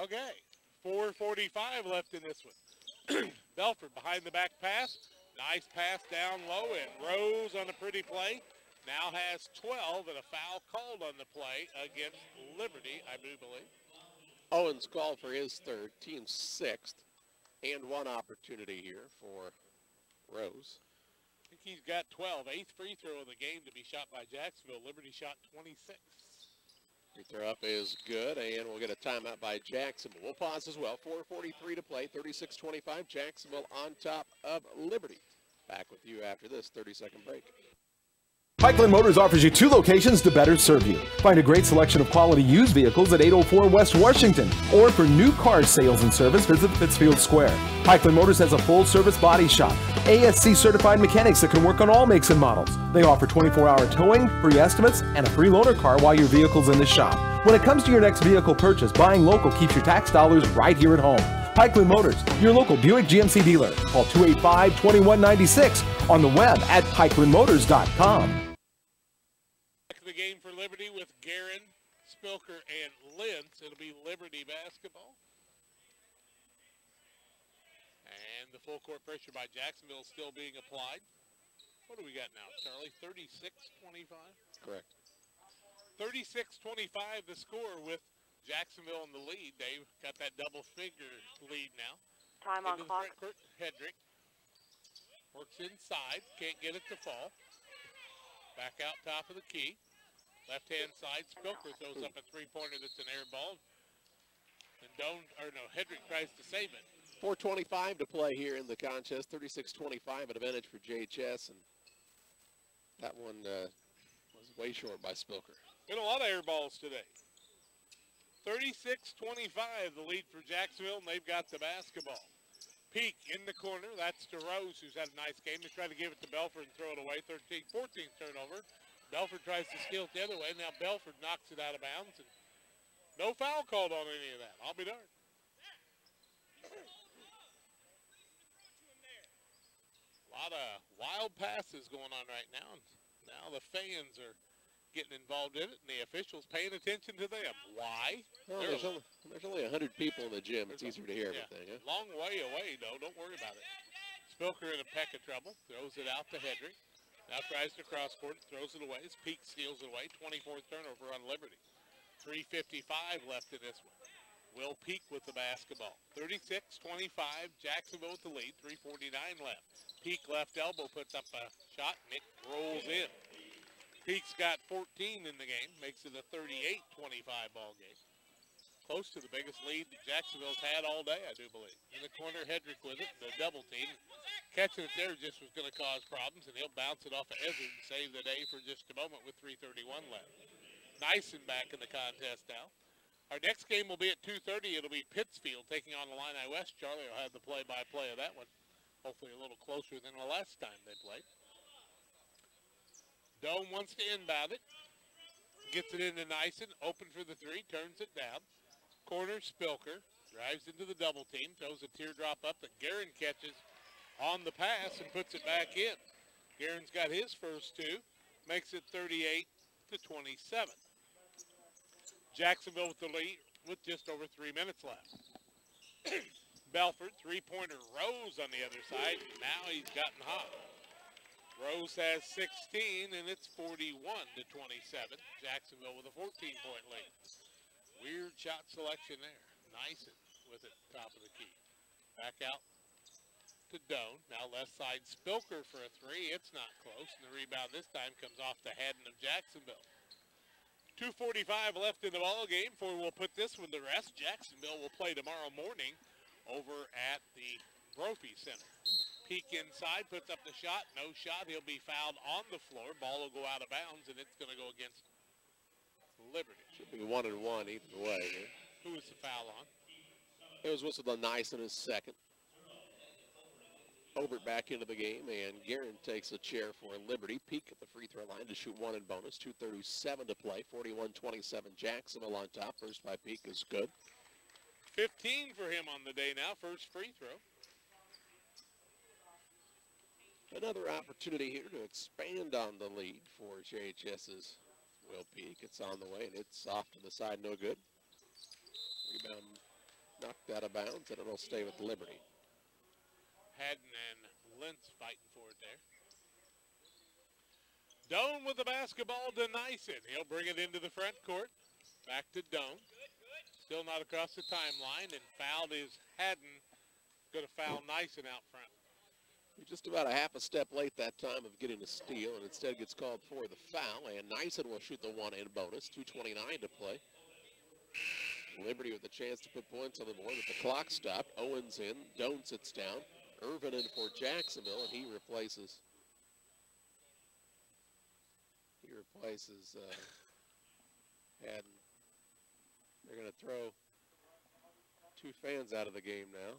Okay, 4:45 left in this one. Belford behind the back pass. Nice pass down low, and Rose on a pretty play. Now has 12 and a foul called on the play against Liberty, I do believe. Owens called for his 3rd, team's 6th, and 1 opportunity here for Rose. I think he's got 12. 8th free throw of the game to be shot by Jacksonville. Liberty shot 26. Free throw up is good, and we'll get a timeout by Jacksonville. We'll pause as well. 4:43 to play, 36-25. Jacksonville on top of Liberty. Back with you after this 30-second break. Pikeland Motors offers you 2 locations to better serve you. Find a great selection of quality used vehicles at 804 West Washington. Or for new car sales and service, visit Pittsfield Square. Pikeland Motors has a full-service body shop. ASC-certified mechanics that can work on all makes and models. They offer 24-hour towing, free estimates, and a free loaner car while your vehicle's in the shop. When it comes to your next vehicle purchase, buying local keeps your tax dollars right here at home. Pikeland Motors, your local Buick GMC dealer. Call 285-2196 on the web at pikelandmotors.com. The game for Liberty with Guerin, Spilker, and Lentz. It'll be Liberty basketball. And the full court pressure by Jacksonville still being applied. What do we got now, Charlie? 36-25? Correct. 36-25 the score with Jacksonville in the lead. They've got that double-figure lead now. Time on clock. Hedrick works inside, can't get it to fall. Back out top of the key. Left-hand side, Spilker throws up a three-pointer that's an air ball. And Hedrick tries to save it. 4:25 to play here in the contest. 36-25 advantage for JHS, and that one was way short by Spilker. Been a lot of air balls today. 36-25, the lead for Jacksonville, and they've got the basketball. Peak in the corner. That's to Rose, who's had a nice game. They try to give it to Belford and throw it away. 14th turnover. Belford tries to steal it the other way. Now Belford knocks it out of bounds, and no foul called on any of that. I'll be darned. A lot of wild passes going on right now. And now the fans are getting involved in it, and the officials paying attention to them. Why? Well, there's only 100 people in the gym. It's easier to hear everything. Huh? Long way away, though. Don't worry about it. Spilker in a peck of trouble. Throws it out to Hedrick. Now tries to cross court. Throws it away. His Peak steals it away. 24th turnover on Liberty. 3:55 left in this one. Will Peak with the basketball. 36-25. Jacksonville with the lead. 3:49 left. Peak left elbow puts up a shot, and it rolls in. Peak's got 14 in the game, makes it a 38-25 ball game. Close to the biggest lead that Jacksonville's had all day, I do believe. In the corner, Hedrick with it, the double team. Catching it there just was going to cause problems, and he'll bounce it off of Ezard and save the day for just a moment with 3:31 left. Nyson back in the contest now. Our next game will be at 2:30. It'll be Pittsfield taking on Illini West. Charlie will have the play-by-play of that one. Hopefully a little closer than the last time they played. Dome wants to inbound it. Gets it into Nyson. Open for the three. Turns it down. Corner, Spilker. Drives into the double team. Throws a teardrop up that Guerin catches on the pass and puts it back in. Guerin's got his first two. Makes it 38-27. Jacksonville with the lead with just over 3 minutes left. Belford, three-pointer Rose on the other side. Now he's gotten hot. Rose has 16, and it's 41-27. Jacksonville with a 14-point lead. Weird shot selection there. Nyson with it, top of the key. Back out to Doan. Now left side, Spilker for a three. It's not close, and the rebound this time comes off the Haddon of Jacksonville. 2:45 left in the ball game before we'll put this one to rest. Jacksonville will play tomorrow morning over at the Brophy Center. Peak inside, puts up the shot. No shot. He'll be fouled on the floor. Ball will go out of bounds, and it's going to go against Liberty. Should be 1-1 either way. Yeah. Who was the foul on? It was whistled on Nyson his second. Obert back into the game, and Guerin takes a chair for Liberty. Peak at the free throw line to shoot one in bonus. 2:37 to play. 41-27 Jacksonville on top. First by Peak is good. 15 for him on the day now. First free throw. Another opportunity here to expand on the lead for JHS's Will Peak. It's on the way, and it's off to the side, no good. Rebound knocked out of bounds, and it'll stay with Liberty. Haddon and Lentz fighting for it there. Doan with the basketball to Nyson. He'll bring it into the front court. Back to Doan. Still not across the timeline, and fouled is Haddon. Going to foul Nyson out front. Just about a half a step late that time of getting a steal, and instead gets called for the foul, and Nyson will shoot the one in bonus. 2:29 to play. Liberty with a chance to put points on the board, but the clock stopped. Owens in. Doan sits down. Irvin in for Jacksonville, and he replaces Haddon. They're going to throw two fans out of the game now.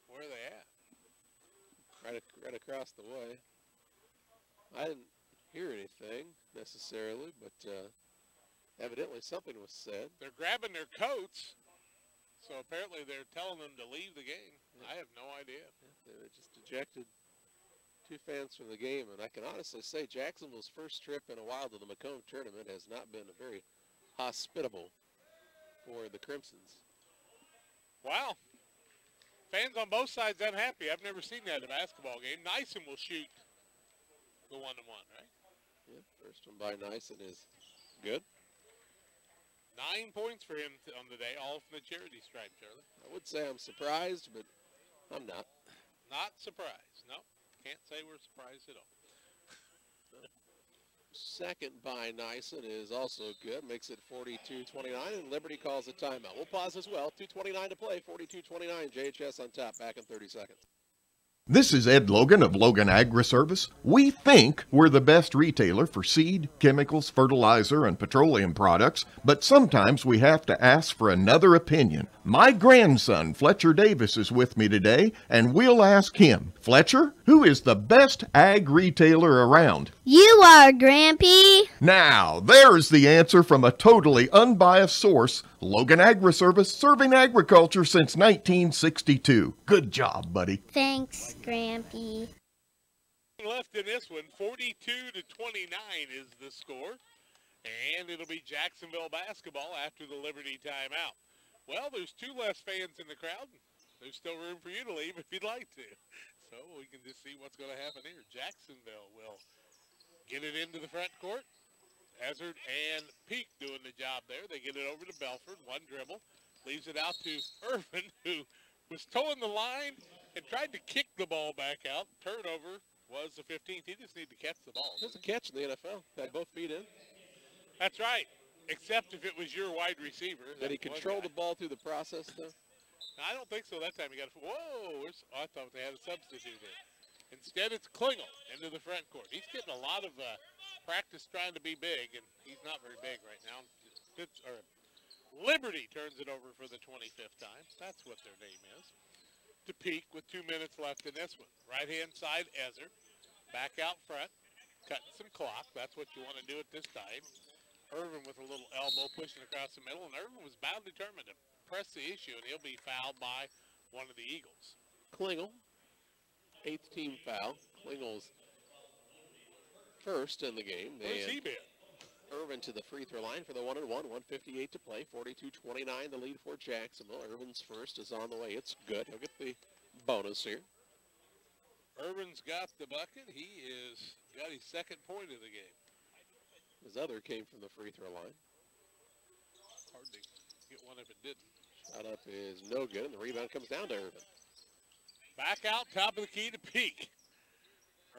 Where are they at? Right across the way. I didn't hear anything necessarily, but evidently something was said. They're grabbing their coats, so apparently they're telling them to leave the game. I have no idea. They just ejected two fans from the game, and I can honestly say Jacksonville's first trip in a while to the Macomb tournament has not been very hospitable for the Crimsons. Wow. Fans on both sides unhappy. I've never seen that in a basketball game. Nyson will shoot the one-to-one, right? Yeah, first one by Nyson is good. 9 points for him on the day, all from the charity stripe, Charlie. I would say I'm surprised, but I'm not. Not surprised. No, can't say we're surprised at all. Second by Nyson is also good. Makes it 42-29, and Liberty calls a timeout. We'll pause as well. 2:29 to play. 42-29. JHS on top. Back in 30 seconds. This is Ed Logan of Logan Agri-Service. We think we're the best retailer for seed, chemicals, fertilizer, and petroleum products, but sometimes we have to ask for another opinion. My grandson, Fletcher Davis, is with me today, and we'll ask him. Fletcher, who is the best ag retailer around? You are, Grampy. Now, there's the answer from a totally unbiased source. Logan Agri-Service, serving agriculture since 1962. Good job, buddy. Thanks, Grampy. Left in this one, 42-29 is the score. And it'll be Jacksonville basketball after the Liberty timeout. Well, there's two less fans in the crowd. There's still room for you to leave if you'd like to. So we can just see what's going to happen here. Jacksonville will get it into the front court. Hazard and Peak doing the job there. They get it over to Belford. One dribble. Leaves it out to Irvin, who was towing the line and tried to kick the ball back out. Turnover was the 15th. He just needed to catch the ball. There's a catch in the NFL. Had both feet in. That's right, except if it was your wide receiver. Did he control the ball through the process, though? I don't think so that time. He got whoa! I thought they had a substitute there. Instead, it's Klingel into the front court. He's getting a lot of practice trying to be big, and he's not very big right now. Liberty turns it over for the 25th time. That's what their name is. To Peak with 2 minutes left in this one. Right-hand side, Ezer. Back out front. Cutting some clock. That's what you want to do at this time. Irvin with a little elbow pushing across the middle, and Irvin was bound determined to press the issue, and he'll be fouled by one of the Eagles. Klingel, 8th team foul. Klingel's first in the game. Where's he been? Irvin to the free throw line for the 1-and-1. 1:58 to play. 42-29 the lead for Jacksonville. Irvin's first is on the way. It's good. He'll get the bonus here. Irvin's got the bucket. He is got his second point of the game. His other came from the free throw line. Hard to get one if it didn't. Shot up is no good, and the rebound comes down to Irvin. Back out, top of the key to Peak.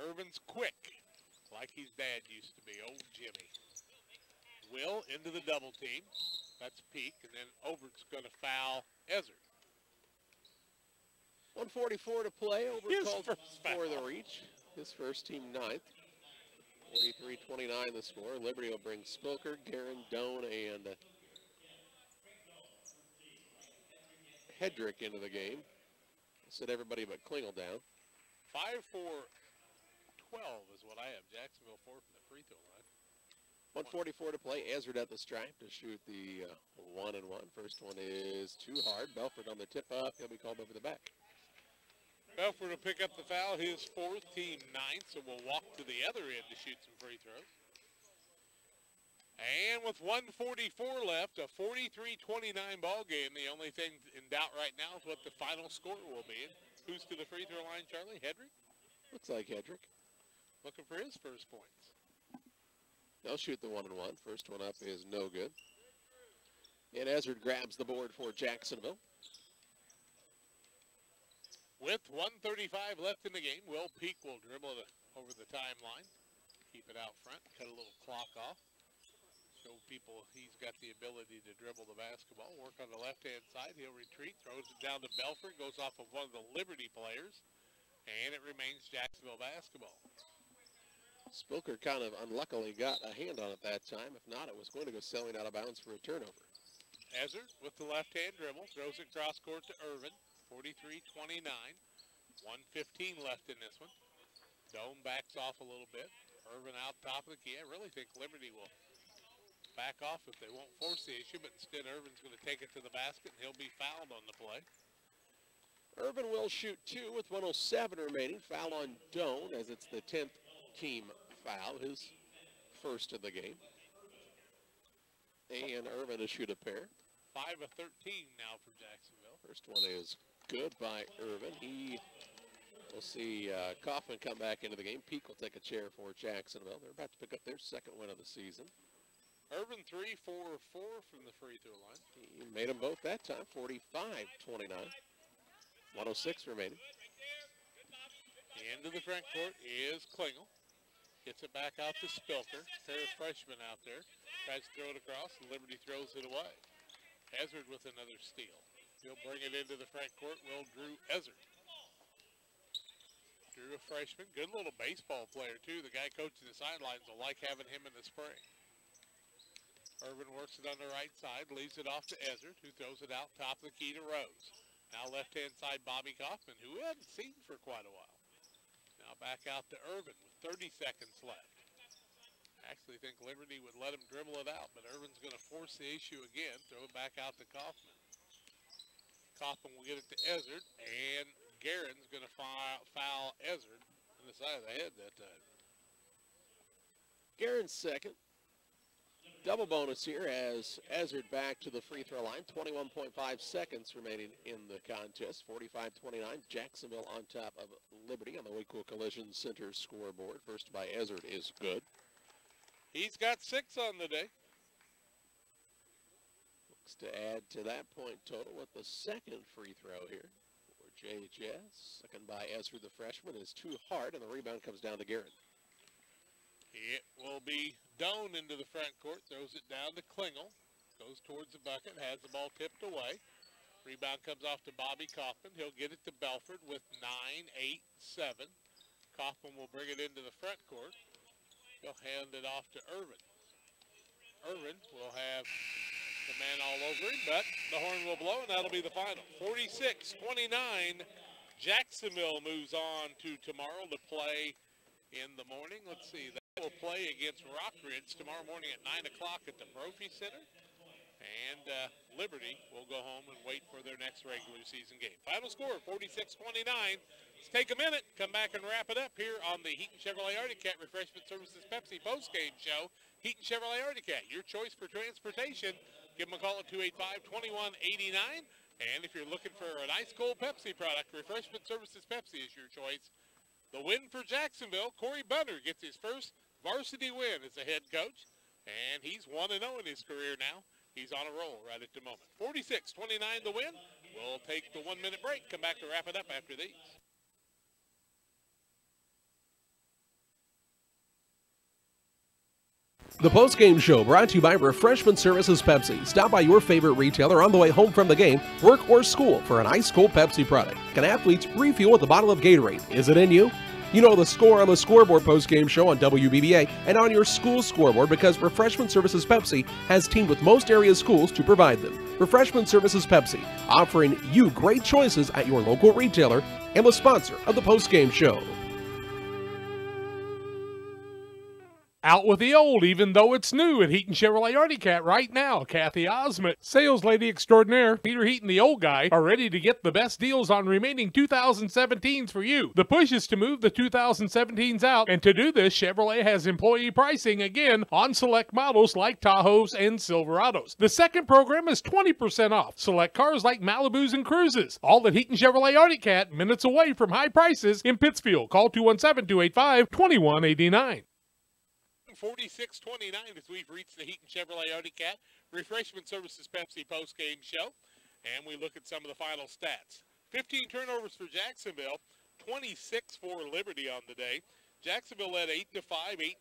Irvin's quick, like his dad used to be, old Jimmy. Will into the double team. That's Peak, and then Overt's going to foul Ezer. 1:44 to play. Over His called first for foul. the reach. His first team 9th. 43-29 the score. Liberty will bring Spilker, Guerin, Doan, and Hedrick into the game. Sit everybody but Klingel down. 5 for 12 is what I have. Jacksonville 4 from the free throw line. 1:44 to play. Ezer at the stripe to shoot the 1-and-1. First one is too hard. Belford on the tip-up. He'll be called over the back. Belford will pick up the foul, his 4th, team 9th, so we'll walk to the other end to shoot some free throws. And with 1:44 left, a 43-29 ball game. The only thing in doubt right now is what the final score will be. Who's to the free throw line, Charlie? Hedrick? Looks like Hedrick. Looking for his first points. They'll shoot the 1-and-1. First one up is no good. And Ezer grabs the board for Jacksonville. With 1:35 left in the game, Will Peak will dribble it over the timeline. Keep it out front, cut a little clock off. Show people he's got the ability to dribble the basketball. Work on the left-hand side. He'll retreat, throws it down to Belford, goes off of one of the Liberty players, and it remains Jacksonville basketball. Spilker kind of unluckily got a hand on it that time. If not, it was going to go sailing out of bounds for a turnover. Ezer with the left-hand dribble, throws it cross court to Irvin. 43-29. 1:15 left in this one. Dome backs off a little bit. Irvin out top of the key. I really think Liberty will back off if they won't force the issue, but instead Irvin's going to take it to the basket, and he'll be fouled on the play. Irvin will shoot 2 with 1:07 remaining. Foul on Doan as it's the 10th team foul, his first of the game. And Irvin to shoot a pair. 5 of 13 now for Jacksonville. First one is good by Irvin. We'll see Kaufman come back into the game. Peak will take a chair for Jacksonville. They're about to pick up their second win of the season. Irvin 3 for 4 from the free throw line. He made them both that time. 45-29. 1:06 remaining. Into the front court is Klingel. Gets it back out to Spilker. Pair of freshmen out there. Tries to throw it across, and Liberty throws it away. Ezard with another steal. He'll bring it into the front court. Will Drew Ezard. Drew, a freshman. Good little baseball player, too. The guy coaching the sidelines will like having him in the spring. Irvin works it on the right side, leaves it off to Ezard, who throws it out top of the key to Rose. Now left-hand side, Bobby Kaufman, who we hadn't seen for quite a while. Now back out to Irvin with 30 seconds left. I actually think Liberty would let him dribble it out, but Irvin's going to force the issue again, throw it back out to Kaufman. Kaufman will get it to Ezard, and Guerin's going to foul Ezard on the side of the head that time. Guerin's second. Double bonus here as Ezard back to the free throw line. 21.5 seconds remaining in the contest. 45-29. Jacksonville on top of Liberty on the Waco Collision Center scoreboard. First by Ezard is good. He's got 6 on the day. Looks to add to that point total with the second free throw here for JHS. Second by Ezard, the freshman, is too hard, and the rebound comes down to Guerin. It will be Doan into the front court, throws it down to Klingel, goes towards the bucket, has the ball tipped away. Rebound comes off to Bobby Kaufman. He'll get it to Belford with 9-8-7. Kaufman will bring it into the front court. He'll hand it off to Irvin. Irvin will have the man all over him, but the horn will blow, and that'll be the final. 46-29. Jacksonville moves on to tomorrow to play in the morning. Let's see, that will play against Rockridge tomorrow morning at 9 o'clock at the Brophy Center. And Liberty will go home and wait for their next regular season game. Final score, 46-29. Let's take a minute, come back and wrap it up here on the Heaton Chevrolet Arctic Refreshment Services Pepsi postgame show. Heaton Chevrolet Arctic, your choice for transportation. Give them a call at 285-2189. And if you're looking for an ice cold Pepsi product, Refreshment Services Pepsi is your choice. The win for Jacksonville, Corey Bunner gets his first varsity win as a head coach, and he's 1-0 in his career now. He's on a roll right at the moment. 46-29 the win. We'll take the 1-minute break, come back to wrap it up after these. The postgame show brought to you by Refreshment Services Pepsi. Stop by your favorite retailer on the way home from the game, work, or school for an ice-cold Pepsi product. Can athletes refuel with a bottle of Gatorade? Is it in you? You know the score on the scoreboard postgame show on WBBA and on your school scoreboard because Refreshment Services Pepsi has teamed with most area schools to provide them. Refreshment Services Pepsi, offering you great choices at your local retailer and the sponsor of the postgame show. Out with the old, even though it's new at Heaton Chevrolet Arctic right now. Kathy Osment, sales lady extraordinaire, Peter Heaton, the old guy, are ready to get the best deals on remaining 2017s for you. The push is to move the 2017s out, and to do this, Chevrolet has employee pricing again on select models like Tahoes and Silverados. The second program is 20% off. Select cars like Malibus and Cruises. All at Heaton Chevrolet Arctic, minutes away from high prices in Pittsfield. Call 217-285-2189. 46-29 as we've reached the Heaton Chevrolet Arctic Refreshment Services Pepsi postgame show. And we look at some of the final stats. 15 turnovers for Jacksonville, 26 for Liberty on the day. Jacksonville led 8-5,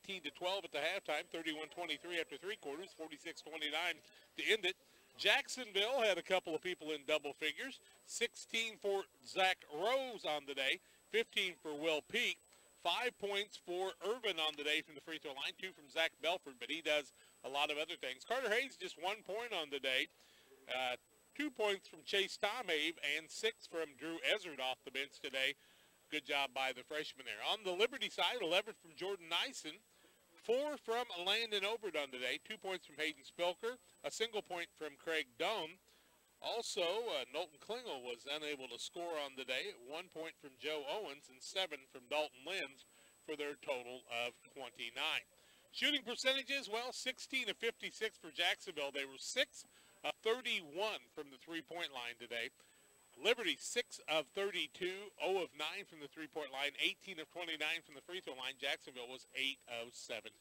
18-12 at the halftime, 31-23 after three quarters, 46-29 to end it. Jacksonville had a couple of people in double figures, 16 for Zach Rose on the day, 15 for Will Peak. 5 points for Irvin on the day from the free throw line, 2 from Zach Belford, but he does a lot of other things. Carter Hayes just 1 point on the day, 2 points from Chase Tomave, and 6 from Drew Ezard off the bench today. Good job by the freshman there. On the Liberty side, 11 from Jordan Nyson, 4 from Landon Obert on the day, 2 points from Hayden Spilker, a single point from Craig Doan. Also, Knowlton Klingel was unable to score on the day. 1 point from Joe Owens and 7 from Dalton Lenz for their total of 29. Shooting percentages, well, 16 of 56 for Jacksonville. They were 6 of 31 from the three-point line today. Liberty, 6 of 32, 0 of 9 from the three-point line, 18 of 29 from the free throw line. Jacksonville was 8 of 17.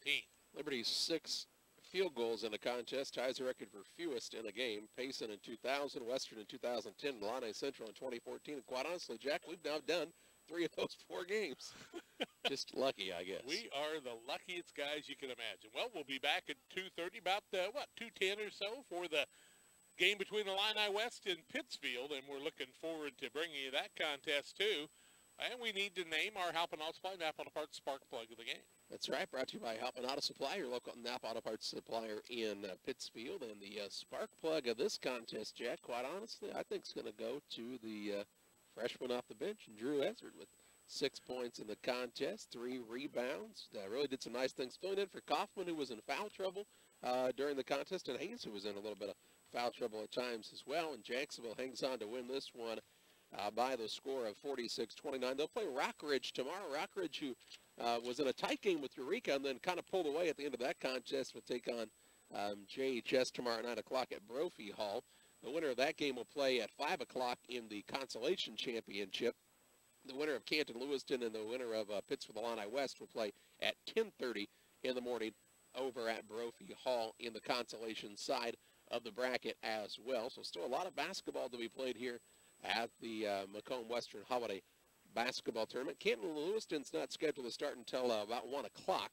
Liberty's 6 field goals in the contest ties the record for fewest in a game. Payson in 2000, Western in 2010, Milano Central in 2014. And quite honestly, Jack, we've now done 3 of those 4 games. Just lucky, I guess. We are the luckiest guys you can imagine. Well, we'll be back at 2:30, about 2:10 or so for the game between Illini West and Pittsfield, and we're looking forward to bringing you that contest too. And we need to name our Halpin Auto Supply Napa Auto Parts Spark Plug of the game. That's right, brought to you by Halpin Auto Supply, your local Napa Auto Parts supplier in Pittsfield. And the spark plug of this contest, Jack, quite honestly, I think is going to go to the freshman off the bench, Drew Ezard, with 6 points in the contest, 3 rebounds. Really did some nice things. Filling in for Kaufman, who was in foul trouble during the contest, and Hayes, who was in a little bit of foul trouble at times as well. And Jacksonville hangs on to win this one by the score of 46-29. They'll play Rockridge tomorrow. Rockridge, who was in a tight game with Eureka and then kind of pulled away at the end of that contest, will take on JHS tomorrow at 9 o'clock at Brophy Hall. The winner of that game will play at 5 o'clock in the Consolation Championship. The winner of Canton-Lewiston and the winner of Pittsfield-Illini West will play at 10:30 in the morning over at Brophy Hall in the consolation side of the bracket as well. So still a lot of basketball to be played here at the Macomb Western Holiday Basketball Tournament. Canton-Lewiston's not scheduled to start until about 1 o'clock,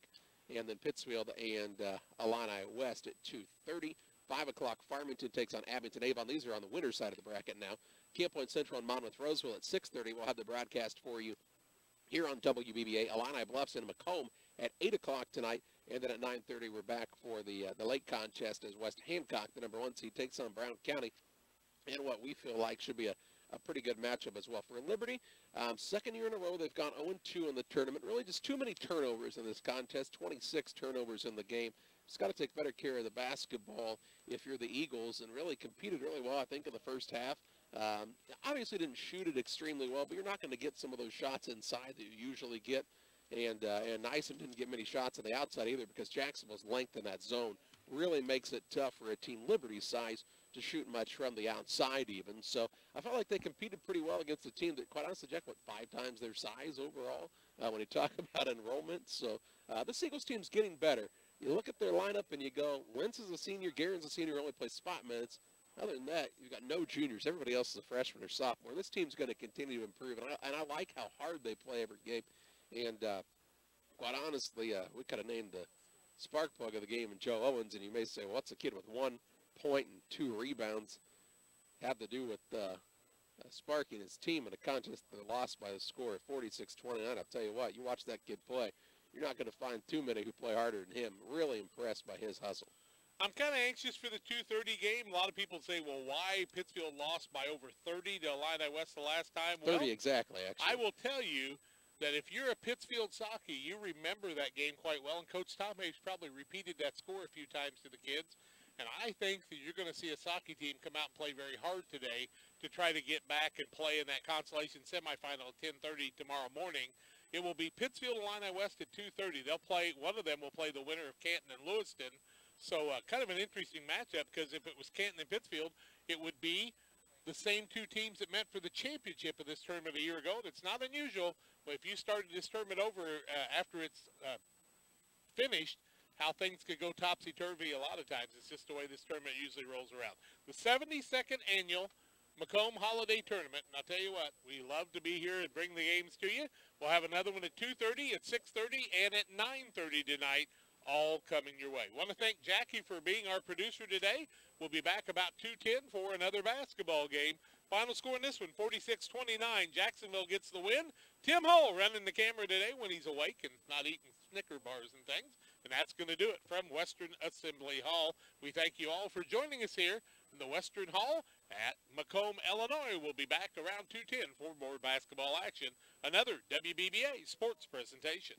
and then Pittsfield and Illini West at 2:30. 5 o'clock, Farmington takes on Abington-Avon. These are on the winner's side of the bracket now. Camp Point Central and Monmouth-Roseville at 6:30. We'll have the broadcast for you here on WBBA. Illini Bluffs and Macomb at 8 o'clock tonight. And then at 9:30, we're back for the late contest as West Hancock, the number 1 seed, takes on Brown County. And what we feel like should be a pretty good matchup as well. For Liberty, second year in a row, they've gone 0-2 in the tournament. Really just too many turnovers in this contest, 26 turnovers in the game. Just got to take better care of the basketball if you're the Eagles, and really competed really well, I think, in the first half. Obviously didn't shoot it extremely well, but you're not going to get some of those shots inside that you usually get. And Nyson didn't get many shots on the outside either, because Jacksonville's length in that zone really makes it tough for a team Liberty's size to shoot much from the outside even. So I felt like they competed pretty well against a team that, quite honestly, Jack, 5 times their size overall when you talk about enrollment. So this Eagles team's getting better. You look at their lineup and you go, Wentz is a senior, Guerin's a senior, only plays spot minutes. Other than that, you've got no juniors. Everybody else is a freshman or sophomore. This team's going to continue to improve, and I like how hard they play every game. And quite honestly, we could have named the spark plug of the game in Joe Owens, and you may say, well, what's a kid with 1 point and 2 rebounds have to do with sparking his team in a contest that lost by the score of 46-29? I'll tell you what, you watch that kid play, you're not going to find too many who play harder than him. Really impressed by his hustle. I'm kind of anxious for the 2:30 game. A lot of people say, well, why Pittsfield lost by over 30 to Illini West the last time? 30 exactly, actually. I will tell you that if you're a Pittsfield Sockeye, you remember that game quite well, and Coach Tom Hayes probably repeated that score a few times to the kids. And I think that you're going to see a Sockeye team come out and play very hard today to try to get back and play in that consolation semifinal at 10:30 tomorrow morning. It will be Pittsfield Illini West at 2:30. They'll play, one of them will play the winner of Canton and Lewiston. So kind of an interesting matchup, because if it was Canton and Pittsfield, it would be the same 2 teams that met for the championship of this tournament a year ago. It's not unusual, but if you started this tournament over after it's finished, how things could go topsy-turvy a lot of times. It's just the way this tournament usually rolls around. The 72nd annual Macomb Holiday Tournament, and I'll tell you what, we love to be here and bring the games to you. We'll have another one at 2:30, at 6:30, and at 9:30 tonight, all coming your way. Want to thank Jackie for being our producer today. We'll be back about 2:10 for another basketball game. Final score in this one, 46-29. Jacksonville gets the win. Tim Hull running the camera today when he's awake and not eating Snicker bars and things. And that's going to do it from Western Assembly Hall. We thank you all for joining us here in the Western Hall at Macomb, Illinois. We'll be back around 2:10 for more basketball action. Another WBBA sports presentation.